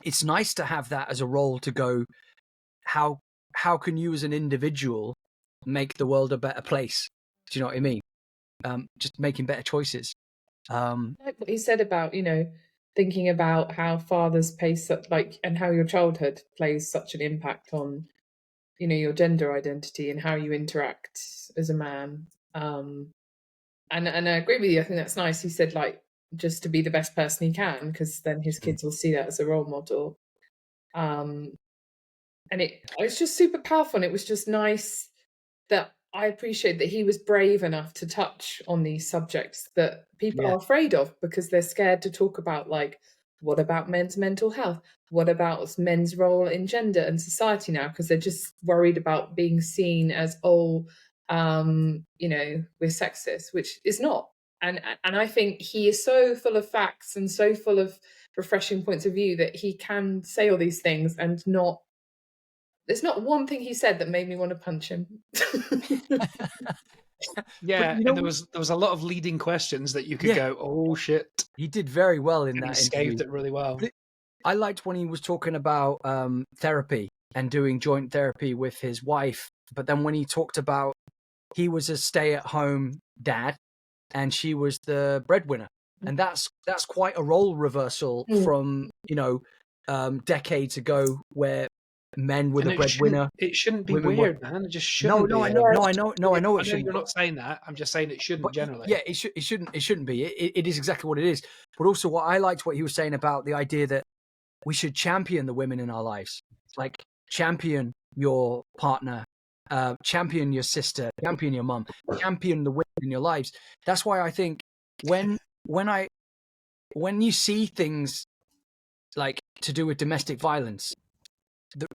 it's nice to have that as a role to go, how can you as an individual make the world a better place? Do you know what I mean? Just making better choices. Like what he said about, thinking about how fathers play and how your childhood plays such an impact on, your gender identity and how you interact as a man. And I agree with you. I think that's nice. He said like just to be the best person he can, because then his kids will see that as a role model. And it's just super powerful. And it was just nice that I appreciate that he was brave enough to touch on these subjects that people are afraid of because they're scared to talk about, like, what about men's mental health? What about men's role in gender and society now? Because they're just worried about being seen as, we're sexist, which is not. And I think he is so full of facts and so full of refreshing points of view that he can say all these things and not. There's not one thing he said that made me want to punch him. Yeah, and there was a lot of leading questions that you could go, oh shit. He did very well in and that he interview. escaped it really well. I liked when he was talking about therapy and doing joint therapy with his wife. But then when he talked about he was a stay-at-home dad and she was the breadwinner. And that's quite a role reversal from, decades ago where men were the breadwinner. It shouldn't be weird, man. It just shouldn't be. I know it shouldn't. You're not saying that. I'm just saying it shouldn't generally. Yeah, it shouldn't be. It is exactly what it is. But also what I liked what he was saying about the idea that we should champion the women in our lives. Like champion your partner, champion your sister, champion your mum, champion the women in your lives. That's why I think when you see things like to do with domestic violence,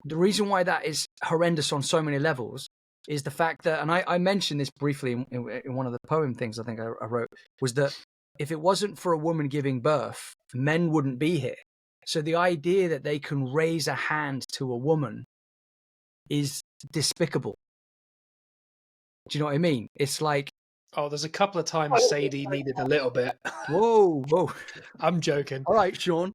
the reason why that is horrendous on so many levels is the fact that, and I mentioned this briefly in one of the poem things I think I wrote, was that if it wasn't for a woman giving birth, men wouldn't be here. So the idea that they can raise a hand to a woman is despicable. Do you know what I mean? It's like... Oh, there's a couple of times Sadie needed a little bit. Whoa. I'm joking. All right, Sean.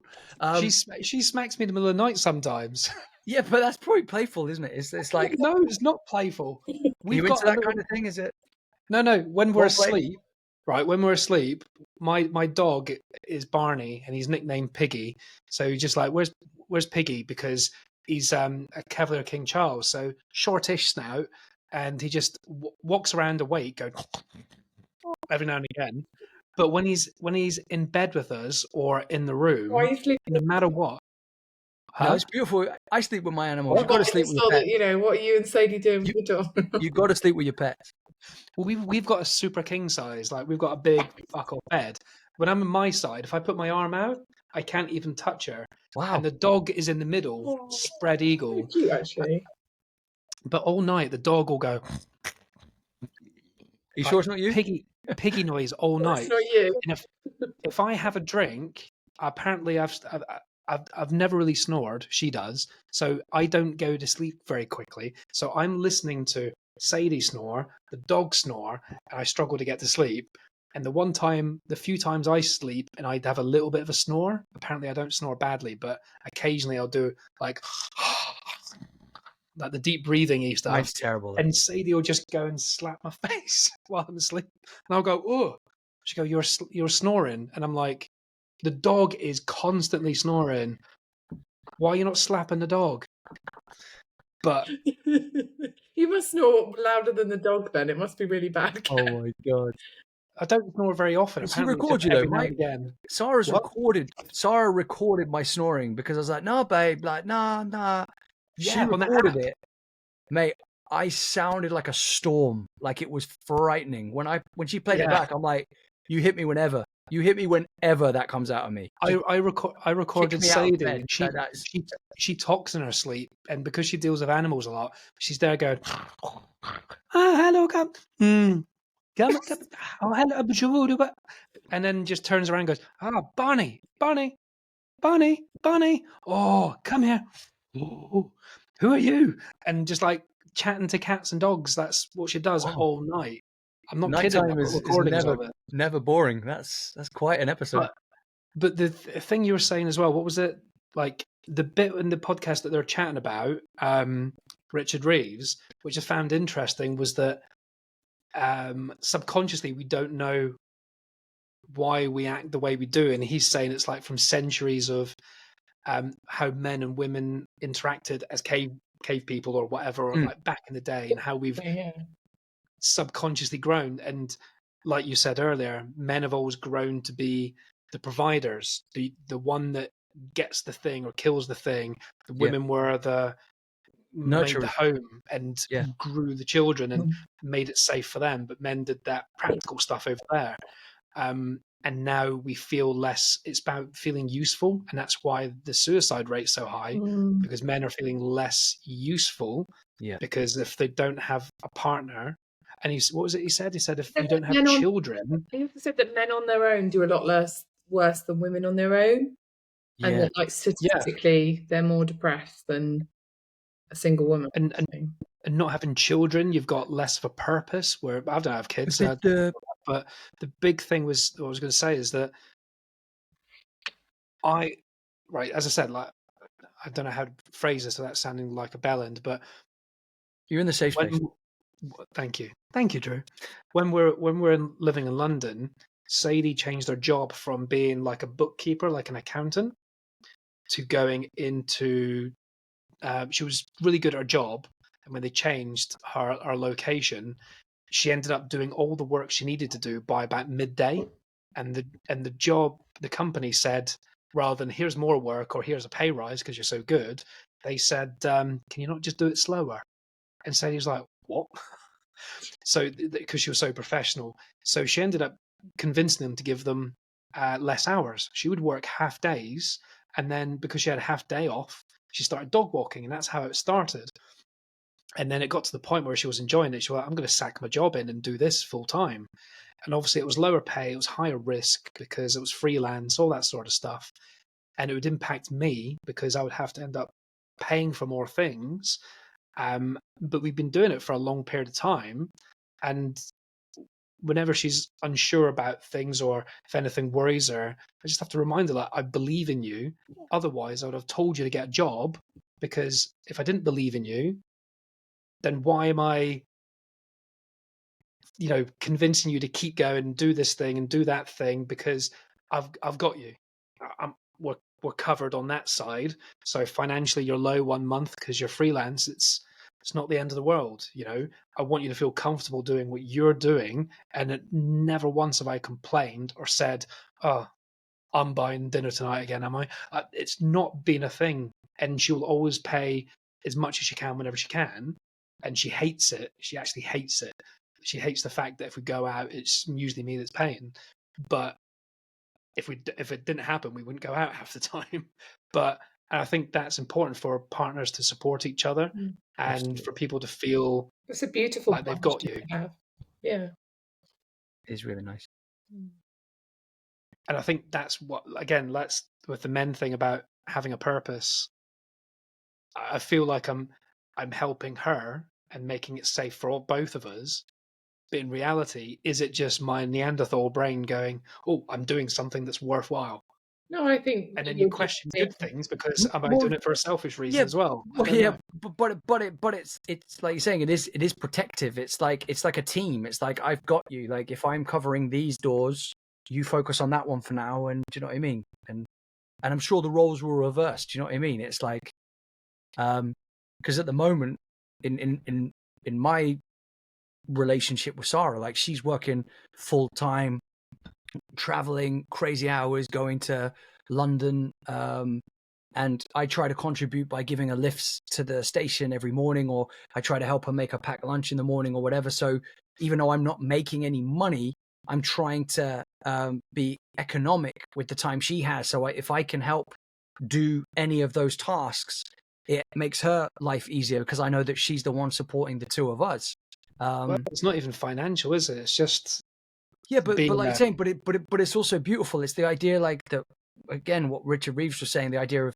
She smacks me in the middle of the night sometimes. Yeah, but that's probably playful, isn't it? It's like... No, it's not playful. We've got that kind of thing, is it? No. When we're asleep, right? When we're asleep, my dog is Barney, and he's nicknamed Piggy. So he's just like, where's Piggy? Because he's a Cavalier King Charles, so shortish snout, and he just walks around awake, going every now and again. But when he's in bed with us or in the room, no matter what. No, it's beautiful. I sleep with my animals. You've got to sleep with your pets. What are you and Sadie doing with your dog? You've got to sleep with your pets. Well, we've got a super king size. Like, we've got a big fuck off bed. When I'm on my side, if I put my arm out, I can't even touch her. Wow. And the dog is in the middle, spread eagle. Very cute, actually. But all night, the dog will go... You sure it's not you? Piggy noise all night. It's not you. And if I have a drink, apparently I've never really snored. She does. So I don't go to sleep very quickly. So I'm listening to Sadie snore, the dog snore, and I struggle to get to sleep. And the few times I sleep and I have a little bit of a snore, apparently I don't snore badly, but occasionally I'll do like the deep breathing stuff. That's terrible. And Sadie will just go and slap my face while I'm asleep. And I'll go, oh. She'll go, you're snoring. And I'm like, the dog is constantly snoring. Why are you not slapping the dog? But you must snore louder than the dog then. It must be really bad. Oh my God. I don't snore very often. She records you though, right? Again. Sarah recorded my snoring because I was like, no, babe, like, nah. She recorded it. Mate, I sounded like a storm. Like, it was frightening. When she played it back, I'm like, you hit me whenever. You hit me whenever that comes out of me. I recorded me out of bed. Sadie. And That's she talks in her sleep, and because she deals with animals a lot, she's there going, "Oh, hello, come, come, oh, hello, and then just turns around and goes, Barney, Barney, Barney, Barney, oh, come here, oh, who are you? And just like chatting to cats and dogs. That's what she does all night. I'm not kidding. I've nighttime got is recordings of it. never boring. That's quite an episode. But the thing you were saying as well, what was it? Like the bit in the podcast that they're chatting about, Richard Reeves, which I found interesting, was that subconsciously we don't know why we act the way we do. And he's saying it's like from centuries of how men and women interacted as cave people or whatever, or like back in the day, and how we've subconsciously grown. And like you said earlier, men have always grown to be the providers, the one that gets the thing or kills the thing. The women were the made the home and grew the children and made it safe for them, but men did that practical stuff over there. And now we feel less, it's about feeling useful, and that's why the suicide rate's so high, because men are feeling less useful, because if they don't have a partner. And what was it he said? He said, if you don't have children... He said that men on their own do a lot less worse than women on their own. And that, like, statistically, they're more depressed than a single woman. And not having children, you've got less of a purpose, where I don't have kids. But the big thing was, what I was going to say is that as I said, like, I don't know how to phrase this without sounding like a bellend, but... You're in the safe space. Thank you, Drew. When we're living in London, Sadie changed her job from being like a bookkeeper, like an accountant, to going into. She was really good at her job, and when they changed her location, she ended up doing all the work she needed to do by about midday, and the company said, rather than here's more work or here's a pay rise because you're so good, they said, can you not just do it slower? And Sadie was like, what? So, because she was so professional, so she ended up convincing them to give them less hours. She would work half days, and then because she had a half day off, she started dog walking, and that's how it started. And then it got to the point where she was enjoying it. She was like, I'm going to sack my job in and do this full time. And obviously it was lower pay, it was higher risk because it was freelance, all that sort of stuff. And it would impact me because I would have to end up paying for more things. But we've been doing it for a long period of time, and whenever she's unsure about things or if anything worries her, I just have to remind her that I believe in you. Otherwise, I would have told you to get a job, because if I didn't believe in you, then why am I, convincing you to keep going and do this thing and do that thing? Because I've got you. We're covered on that side. So financially, you're low 1 month because you're freelance. It's not the end of the world. I want you to feel comfortable doing what you're doing. And never once have I complained or said, oh, I'm buying dinner tonight again, am I? It's not been a thing. And she'll always pay as much as she can whenever she can. And she hates it. She actually hates it. She hates the fact that if we go out, it's usually me that's paying. But if it didn't happen, we wouldn't go out half the time. But I think that's important for partners to support each other, and for people to feel it's a beautiful like they've got you. Yeah, it's really nice. And I think that's what, again, with the men thing about having a purpose. I feel like I'm helping her and making it safe for both of us. But in reality, is it just my Neanderthal brain going, oh, I'm doing something that's worthwhile? No, I think. And then you question good things because am I doing it for a selfish reason as well? But it's like you're saying, it is protective. It's like a team. It's like, I've got you. Like, if I'm covering these doors, you focus on that one for now. And do you know what I mean? And I'm sure the roles will reverse. Do you know what I mean? It's like, because at the moment in my relationship with Sarah, like, she's working full time, traveling crazy hours, going to London, and I try to contribute by giving her lifts to the station every morning, or I try to help her make her packed lunch in the morning or whatever. So even though I'm not making any money, I'm trying to be economic with the time she has. So if I can help do any of those tasks, it makes her life easier because I know that she's the one supporting the two of us. Well, it's not even financial, is it? It's just Yeah, but being like you're there. saying, but it's also beautiful. It's the idea, like the again, what Richard Reeves was saying, the idea of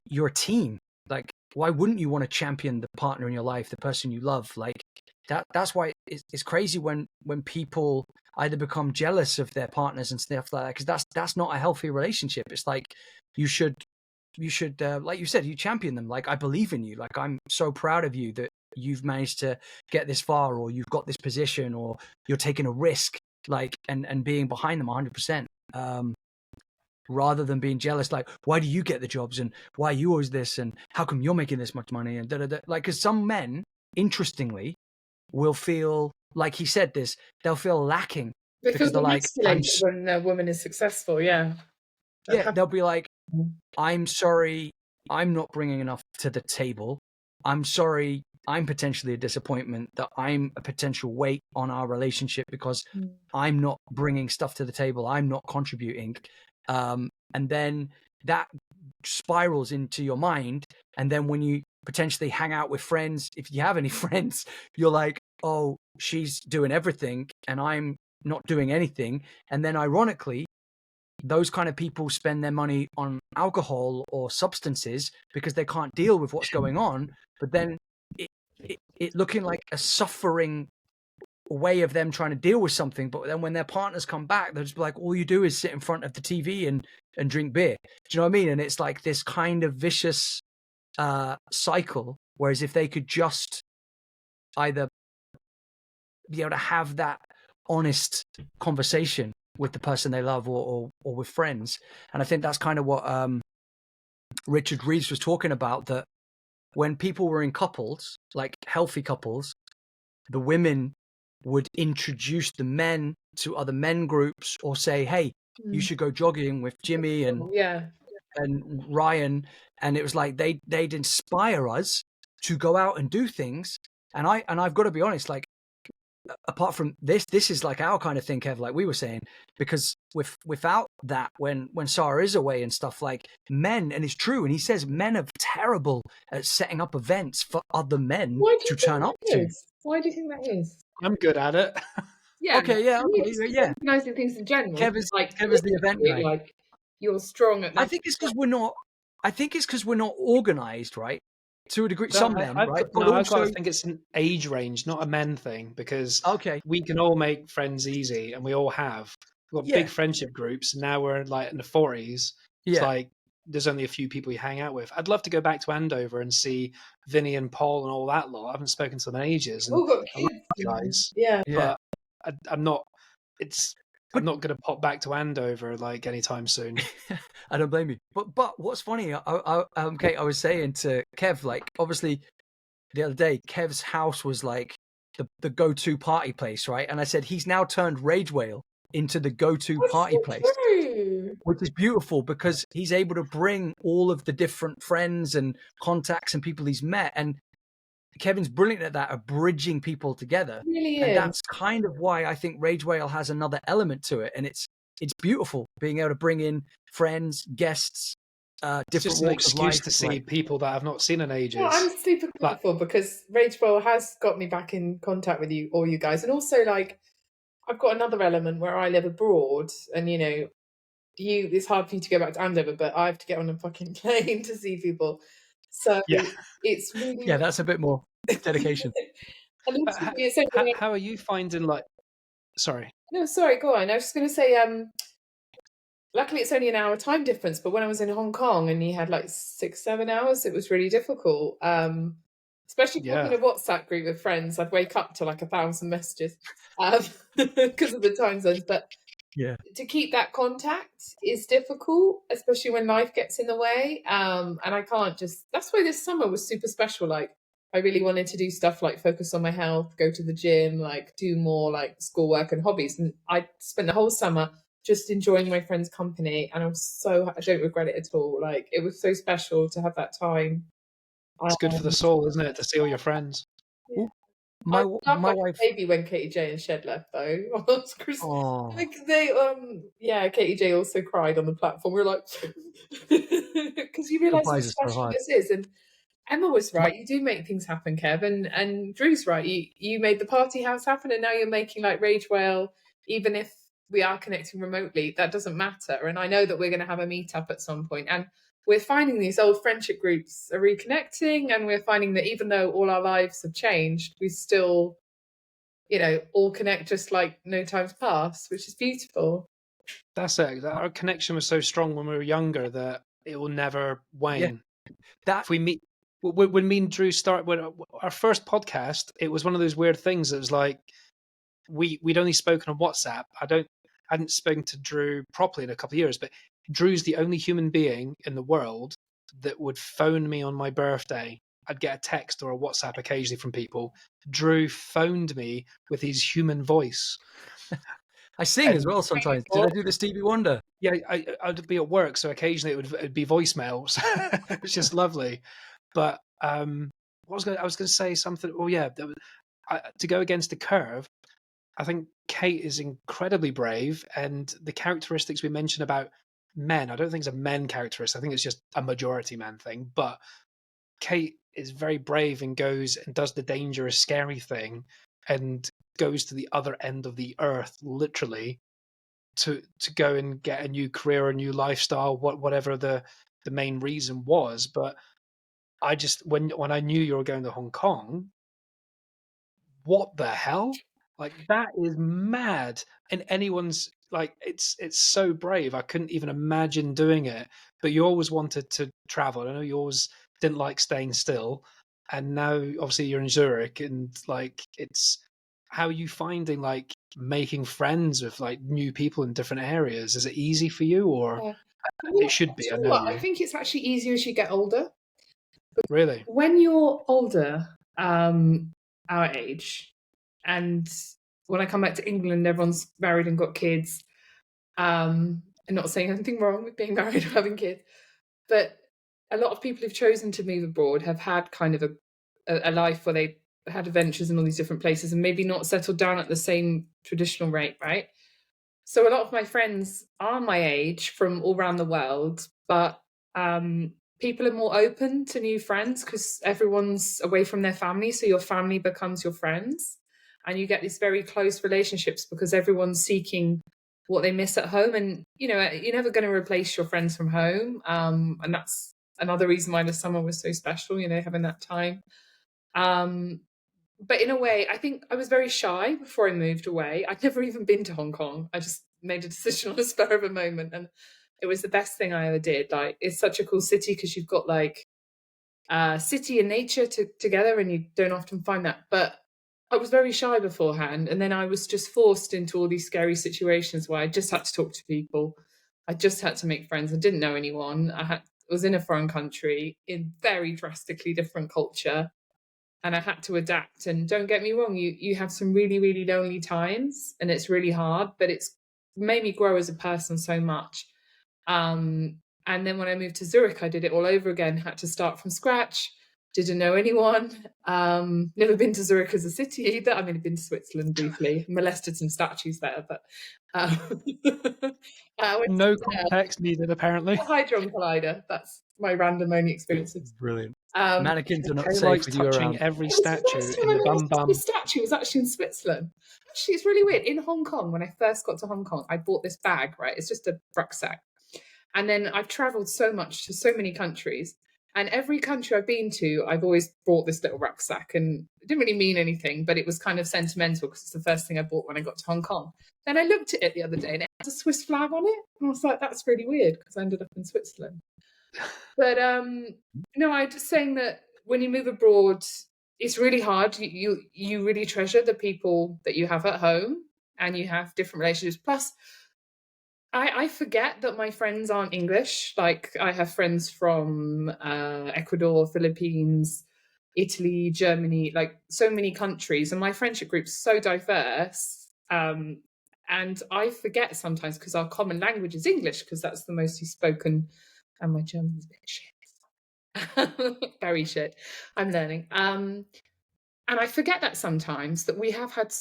your team. Like, why wouldn't you want to champion the partner in your life, the person you love? Like that's why it's crazy when people either become jealous of their partners and stuff like that, because that's not a healthy relationship. It's like you should like you said, you champion them. Like, I believe in you. Like, I'm so proud of you that you've managed to get this far, or you've got this position, or you're taking a risk, like, and being behind them 100%. Rather than being jealous, like, why do you get the jobs, and why are you always this, and how come you're making this much money, and da da da. Like, because some men, interestingly, will feel, like he said this, they'll feel lacking They feel because they're like, emasculated when a woman is successful. Yeah. they'll be like, I'm sorry, I'm not bringing enough to the table. I'm sorry, I'm potentially a disappointment, that I'm a potential weight on our relationship because I'm not bringing stuff to the table. I'm not contributing. And then that spirals into your mind. And then when you potentially hang out with friends, if you have any friends, you're like, oh, she's doing everything and I'm not doing anything. And then ironically, those kind of people spend their money on alcohol or substances because they can't deal with what's going on. But then it looking like a suffering way of them trying to deal with something. But then when their partners come back, they'll just be like, all you do is sit in front of the TV and drink beer. Do you know what I mean? And it's like this kind of vicious cycle. Whereas if they could just either be able to have that honest conversation with the person they love, or with friends. And I think that's kind of what Richard Reeves was talking about, that when people were in couples, like healthy couples, the women would introduce the men to other men groups, or say, hey, you should go jogging with Jimmy and Ryan. And it was like they'd inspire us to go out and do things. And I've got to be honest, like, apart from this is like our kind of thing, Kev, like we were saying, because without that, when Sarah is away and stuff, like, men, and it's true, and he says men are terrible at setting up events for other men to turn up to. Why do you think that is? I'm good at it. Yeah. Okay. Yeah. Okay. Yeah. Organising things in general. Kev is the event guy. Like, you're strong at that. I think it's because we're not organised, right? To a degree, some men, right? But also, I think it's an age range, not a men thing, because we can all make friends easy, and we all have. We've got big friendship groups, and now we're like in the 40s. It's like there's only a few people you hang out with. I'd love to go back to Andover and see Vinny and Paul and all that lot. I haven't spoken to them in ages. And got kids, guys. Yeah. But I'm not. I'm not going to pop back to Andover like anytime soon. I don't blame you. But what's funny, Kate, I was saying to Kev, like, obviously the other day, Kev's house was like the go-to party place, right? And I said, he's now turned Rage Whale into the go-to party place, which is beautiful, because he's able to bring all of the different friends and contacts and people he's met. And Kevin's brilliant at that, of bridging people together. Really and is. That's kind of why I think Rage Whale has another element to it. And it's beautiful being able to bring in friends, guests, different it's just an walks of excuse life, to see people that I've not seen in ages. Well, I'm super grateful because Rage Bowl has got me back in contact with all you guys. And also, like, I've got another element where I live abroad, and it's hard for you to go back to Andover, but I have to get on a fucking plane to see people. So it's really that's a bit more dedication. And how are you finding, like? Sorry. No, sorry. Go on. I was just going to say. Luckily, it's only an hour time difference. But when I was in Hong Kong and you had like 6-7 hours, it was really difficult. Especially in a WhatsApp group with friends, I'd wake up to like 1,000 messages because of the time zones. But to keep that contact is difficult, especially when life gets in the way. And I can't just. That's why this summer was super special. Like, I really wanted to do stuff like focus on my health, go to the gym, like do more like schoolwork and hobbies. And I spent the whole summer just enjoying my friends' company, and I don't regret it at all. Like, it was so special to have that time. It's good for the soul, isn't it, to see all your friends? Yeah. I My laughed my like wife. a baby when Katie J and Shed left, though. It's Oh, like they, yeah, Katie J also cried on the platform. We were like, because you realise how sympathises so special hard. this is, and Emma was My, right. You do make things happen, Kev, and Drew's right. You made the party house happen, and now you're making like Rage Whale. Even if we are connecting remotely, that doesn't matter. And I know that we're going to have a meetup at some point, and we're finding these old friendship groups are reconnecting, and we're finding that even though all our lives have changed, we still, all connect just like no time's passed, which is beautiful. That's it. Our connection was so strong when we were younger that it will never yeah, wane. that If we meet, when me and Drew started when our first podcast, it was one of those weird things. It was like we'd only spoken on WhatsApp. I hadn't spoken to Drew properly in a couple of years, but Drew's the only human being in the world that would phone me on my birthday. I'd get a text or a WhatsApp occasionally from people. Drew phoned me with his human voice. I sing as And well sometimes. Did I do the Stevie Wonder? yeah, I'd be at work, so occasionally it'd be voicemails. It was just lovely. But I was going to say something. Oh yeah, to go against the curve, I think Kate is incredibly brave, and the characteristics we mentioned about men, I don't think it's a men characteristic. I think it's just a majority man thing. But Kate is very brave and goes and does the dangerous, scary thing, and goes to the other end of the earth, literally, to go and get a new career, a new lifestyle, whatever the main reason was. But I just when I knew you were going to Hong Kong, what the hell? Like that is mad. And anyone's like it's so brave. I couldn't even imagine doing it. But you always wanted to travel. I know you always didn't like staying still. And now obviously you're in Zurich and like it's how are you finding like making friends with like new people in different areas? Is it easy for you or Yeah. it Well, should do be, you I know know what? I you. think it's actually easier as you get older. Really? When you're older, our age, and when I come back to England, everyone's married and got kids. I'm not saying anything wrong with being married or having kids, but a lot of people who've chosen to move abroad have had kind of a life where they had adventures in all these different places and maybe not settled down at the same traditional rate, right? So a lot of my friends are my age from all around the world, but people are more open to new friends because everyone's away from their family. So your family becomes your friends. And you get these very close relationships because everyone's seeking what they miss at home. And, you're never going to replace your friends from home. And that's another reason why the summer was so special, having that time. But in a way, I think I was very shy before I moved away. I'd never even been to Hong Kong. I just made a decision on the spur of a moment, and it was the best thing I ever did. Like, it's such a cool city because you've got like city and nature together, and you don't often find that. But I was very shy beforehand, and then I was just forced into all these scary situations where I just had to talk to people. I just had to make friends. I didn't know anyone. Was in a foreign country in very drastically different culture, and I had to adapt. And don't get me wrong, you have some really, really lonely times and it's really hard, but it's made me grow as a person so much. And then when I moved to Zurich, I did it all over again, had to start from scratch, didn't know anyone, never been to Zurich as a city either. I mean, I've been to Switzerland briefly, molested some statues there, but I went No to context needed, apparently. the Hydron Collider. That's my random only experiences. Brilliant. Um, Mannequins are not Kay safe likes with you touching around. every It was the statue first time in I the bum noticed bum. this statue was actually in Switzerland. Actually, it's really weird. In Hong Kong, when I first got to Hong Kong, I bought this bag, right? It's just a rucksack. And then I've traveled so much to so many countries. And every country I've been to, I've always bought this little rucksack. And it didn't really mean anything, but it was kind of sentimental because it's the first thing I bought when I got to Hong Kong. Then I looked at it the other day and it has a Swiss flag on it. And I was like, that's really weird because I ended up in Switzerland. But no, I'm just saying that when you move abroad, it's really hard. You really treasure the people that you have at home, and you have different relationships. Plus, I forget that my friends aren't English. Like I have friends from Ecuador, Philippines, Italy, Germany, like so many countries, and my friendship group's so diverse. And I forget sometimes because our common language is English because that's the mostly spoken, and my German's a bit shit. Very shit. I'm learning. I forget that sometimes, that we have had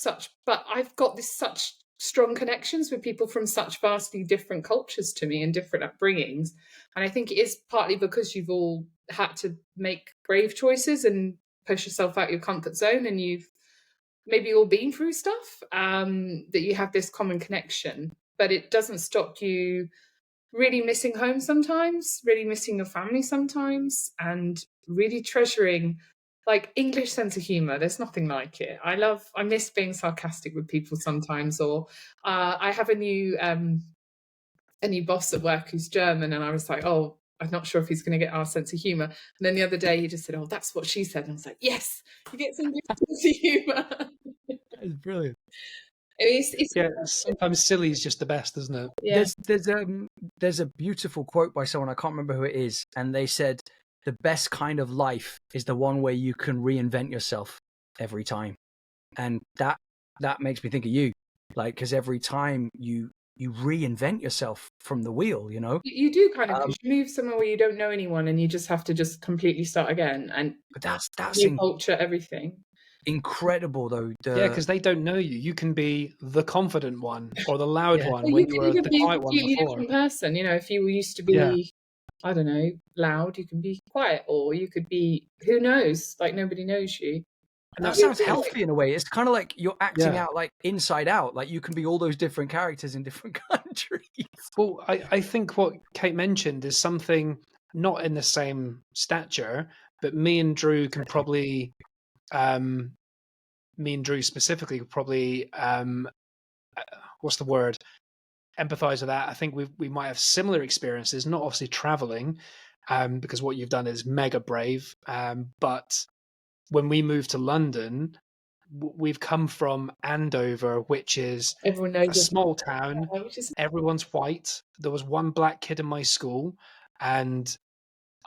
but I've got this such strong connections with people from such vastly different cultures to me and different upbringings. And I think it is partly because you've all had to make brave choices and push yourself out your comfort zone, and you've maybe all been through stuff, that you have this common connection. But it doesn't stop you really missing home sometimes, really missing your family sometimes, and really treasuring like English sense of humor. There's nothing like it. I miss being sarcastic with people sometimes, or I have a new boss at work who's German, and I was like, oh, I'm not sure if he's going to get our sense of humor. And then the other day he just said, oh, that's what she said. And I was like, yes, he gets English sense of humor. It's brilliant. It's Yeah, sometimes silly is just the best, isn't it? yeah. There's a beautiful quote by someone, I can't remember who it is, and they said the best kind of life is the one where you can reinvent yourself every time. And that makes me think of you, like, because every time you reinvent yourself from the wheel, you know. You do kind of, 'cause you move somewhere where you don't know anyone and you just have to just completely start again, and But that's new culture, everything. incredible though. Yeah, because they don't know you. You can be the confident one or the loud Yeah. one Well, when you you could were even the be a quiet one completely before. different person. You know, if you used to be, Yeah. I don't know, loud, you can be quiet, or you could be, who knows, like nobody knows you. And that Yeah, sounds healthy in a way. It's kind of like you're acting Yeah. out like Inside Out. Like you can be all those different characters in different countries. Well, I think what Kate mentioned is something not in the same stature, but me and Drew can probably, me and Drew specifically could probably, what's the word? Empathize with that. I think we might have similar experiences, not obviously traveling, because what you've done is mega brave. But when we moved to London, we've come from Andover, which is everyone a knows it, small town. which is Everyone's white. There was one black kid in my school, and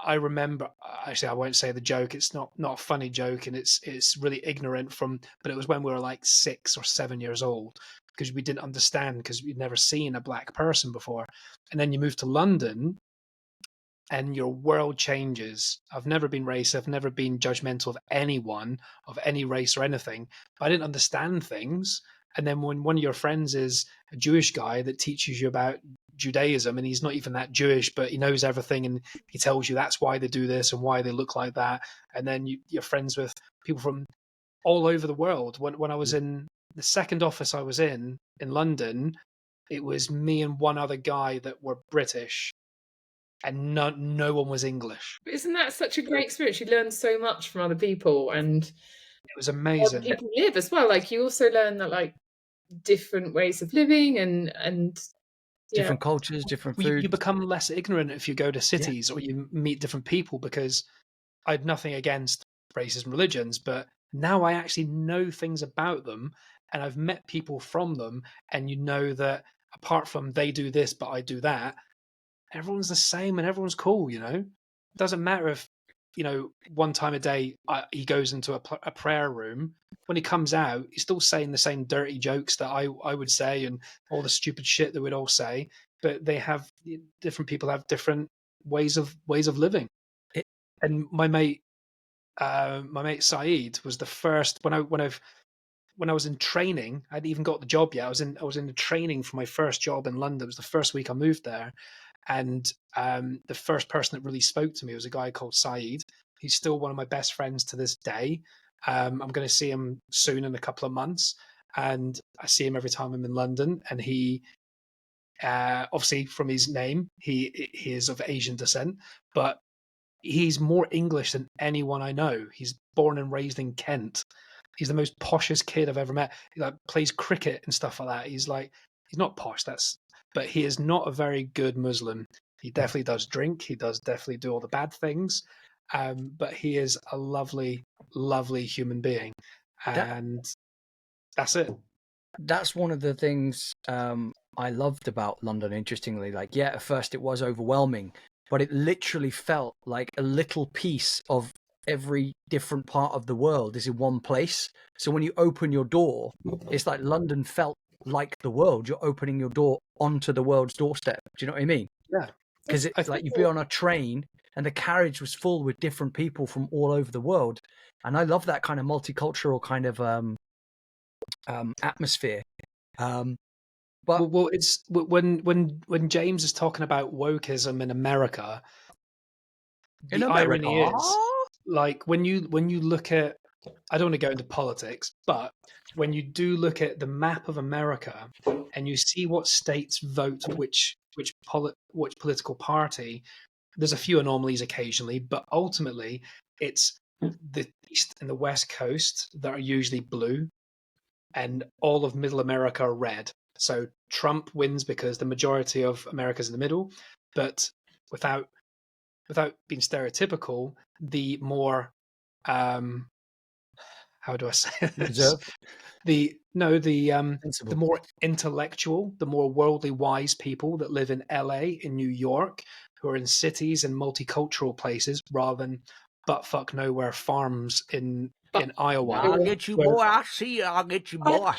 I remember. Actually, I won't say the joke. It's not a funny joke, and it's really ignorant from. But it was when we were like 6 or 7 years old, because we didn't understand, because we'd never seen a black person before. And then you move to London, and your world changes. I've never been racist. I've never been judgmental of anyone of any race or anything. But I didn't understand things. And then when one of your friends is a Jewish guy that teaches you about Judaism, and he's not even that Jewish, but he knows everything, and he tells you that's why they do this and why they look like that. And then you're friends with people from all over the world. When I was in the second office I was in London, it was me and one other guy that were British, and no one was English. But isn't that such a great experience? You learn so much from other people, and It was other amazing. people live as well. Like you also learn that like different ways of living, and yeah, Different cultures, different You food. become less ignorant if you go to cities or you meet different people, because I had nothing against races and religions, but now I actually know things about them, and I've met people from them, and you know that apart from they do this but I do that, everyone's the same and everyone's cool, you know? It doesn't matter if, one time a day he goes into a prayer room. When he comes out, he's still saying the same dirty jokes that I would say, and all the stupid shit that we'd all say. But different people have different ways of living. And my mate Saeed was the first when I was in training. I hadn't even got the job yet. I was in the training for my first job in London. It was the first week I moved there, and the first person that really spoke to me was a guy called Saeed. He's still one of my best friends to this day. I'm going to see him soon in a couple of months, and I see him every time I'm in London. And he, obviously, from his name, he is of Asian descent, but he's more English than anyone I know. He's born and raised in Kent. He's the most poshest kid I've ever met. He like plays cricket and stuff like that. He's not posh, but he is not a very good Muslim. He definitely does drink. He does definitely do all the bad things. But he is a lovely, lovely human being. And that's it. That's one of the things I loved about London, interestingly. Like, yeah, at first it was overwhelming, but it literally felt like a little piece of every different part of the world is in one place. So when you open your door, it's like London felt like the world. You're opening your door onto the world's doorstep. Do you know what I mean? Yeah. Because it's like you'd be on a train and the carriage was full with different people from all over the world. And I love that kind of multicultural kind of atmosphere. But well, it's when James is talking about wokeism in America, in the America, irony is, like when you look at, I don't want to go into politics, but when you do look at the map of America and you see what states vote which political party, there's a few anomalies occasionally, but ultimately it's the East and the West Coast that are usually blue, and all of Middle America are red. So Trump wins because the majority of America's in the middle, but without being stereotypical, the more how do I say this? reserved, The sensible. more intellectual, the more worldly wise people that live in LA, in New York, who are in cities and multicultural places, rather than buttfuck nowhere farms in Iowa. I'll get you, boy. I see you. I'll get you, boy.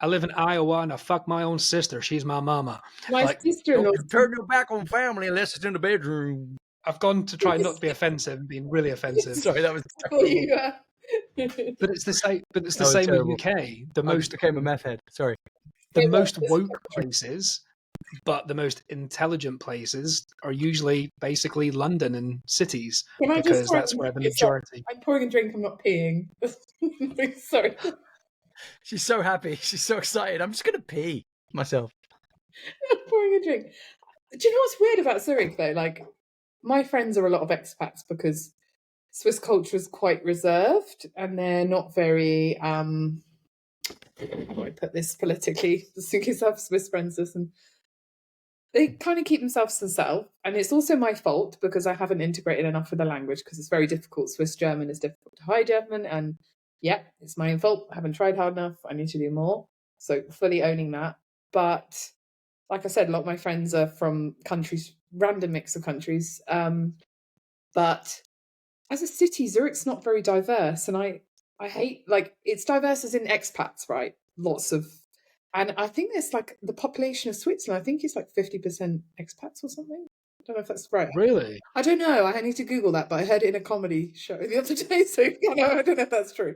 I live in Iowa and I fuck my own sister. She's my mama. My Like, sister-in-law. Don't turn your back on family unless it's in the bedroom. I've gone to try not to be offensive and being really offensive. Sorry, that was Before you, But it's the same. But it's the That was same with terrible. UK. The I most just became a meth head. Sorry. the Yeah, most this- woke places, but the most intelligent places are usually basically London and cities, Can I just because that's where the majority. I'm pouring a drink. I'm not peeing. Sorry. She's so happy. She's so excited. I'm just going to pee myself. I'm pouring a drink. Do you know what's weird about Zurich though? Like, my friends are a lot of expats because Swiss culture is quite reserved and they're not very how do I put this politically, just in case I have Swiss friends listen. They kind of keep themselves to themselves, and it's also my fault because I haven't integrated enough with the language, because it's very difficult. Swiss German is difficult to High German, and yeah, it's my own fault. I haven't tried hard enough. I need to do more. So fully owning that. But like I said, a lot of my friends are from countries, random mix of countries. But as a city, Zurich's not very diverse, and I hate, like, it's diverse as in expats, right? Lots of, and I think there's like the population of Switzerland. I think it's like 50% expats or something. I don't know if that's right. Really? I don't know. I need to Google that, but I heard it in a comedy show the other day, so I don't know if that's true.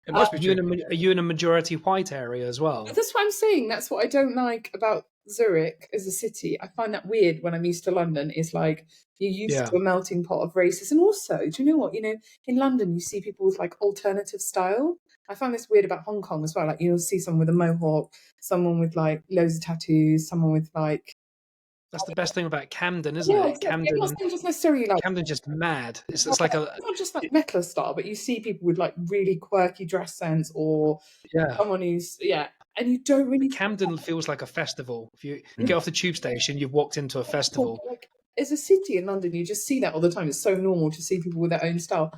It must be true. Are you in a majority white area as well? That's what I'm saying. That's what I don't like about Zurich as a city. I find that weird when I'm used to London. Is like you're used to a melting pot of races. And also, do you know what? You know, in London, you see people with like alternative style. I find this weird about Hong Kong as well. Like you'll see someone with a mohawk, someone with like loads of tattoos, someone with like. That's the best thing about Camden, isn't Yeah, it? exactly. I'm not saying just necessarily like. Camden's just mad. It's like a not just like metal style, but you see people with like really quirky dress sense, or someone who's and you don't really. Camden feels like a festival. If you get off the tube station, you've walked into a festival. Like, as a city in London, you just see that all the time. It's so normal to see people with their own style.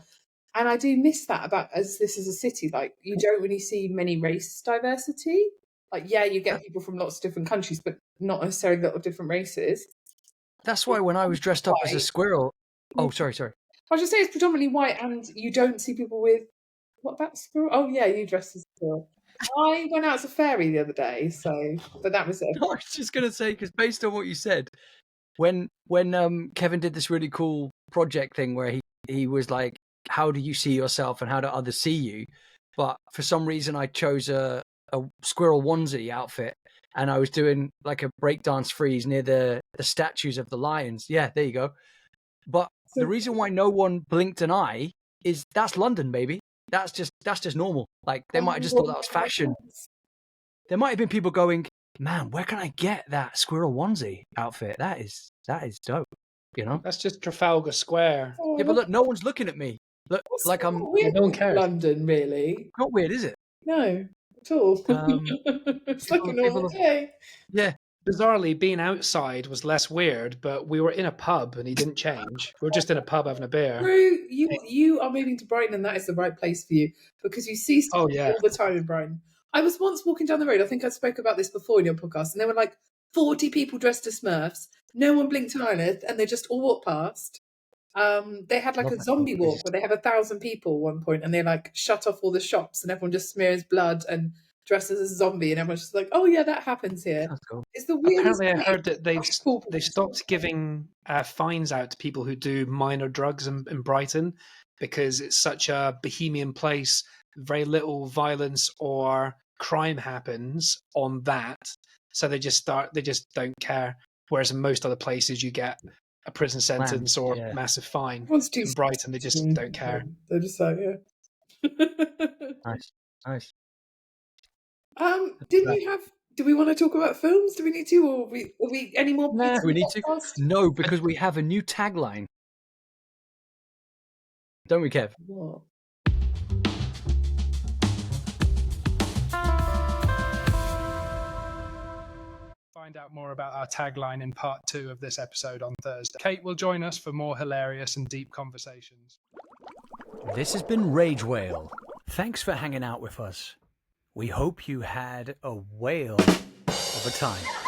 And I do miss that about as this is a city. Like, you don't really see many race diversity. Like, yeah, you get people from lots of different countries, but not necessarily a lot of different races. That's why when I was dressed up as a squirrel. Oh, sorry. I was just saying it's predominantly white, and you don't see people with. What about squirrel? Oh, yeah, you dressed as a squirrel. I went out as a fairy the other day, but that was it. I was just going to say, because based on what you said, when Kevin did this really cool project thing where he was like, how do you see yourself and how do others see you? But for some reason, I chose a squirrel onesie outfit, and I was doing like a breakdance freeze near the statues of the lions. Yeah, there you go. But the reason why no one blinked an eye is that's London, baby. That's just normal. Like they might have just thought that was fashion. There might have been people going, man, where can I get that squirrel onesie outfit? That is dope. You know? That's just Trafalgar Square. Oh, Yeah, but look, no one's looking at me. Look, that's like not I'm. weird. No one cares. London, really? Not weird, is it? No, at all. It's like a normal day. Yeah. Bizarrely, being outside was less weird, but we were in a pub and he didn't change. We were just in a pub having a beer. Drew, you are moving to Brighton, and that is the right place for you because you see stuff all the time in Brighton. I was once walking down the road. I think I spoke about this before in your podcast, and there were like 40 people dressed as Smurfs. No one blinked an eyelid, and they just all walked past. They had like a zombie walk where they have 1,000 people at one point, and they like shut off all the shops, and everyone just smears blood and dressed as a zombie, and everyone's just like, "Oh yeah, that happens here." That's cool. It's the weirdest. Apparently, I thing. heard that Cool. they stopped giving fines out to people who do minor drugs in Brighton because it's such a bohemian place. Very little violence or crime happens on that, so they just don't care. Whereas in most other places, you get a prison sentence or yeah. massive fine. Everyone's too In Brighton, they just don't care. They're just like, yeah. Nice. Do we want to talk about films? Do we need to, or are we any more? No, we need to. podcast? No, because we have a new tagline. Don't we, Kev? What? Find out more about our tagline in part 2 of this episode on Thursday. Kate will join us for more hilarious and deep conversations. This has been Rage Whale. Thanks for hanging out with us. We hope you had a whale of a time.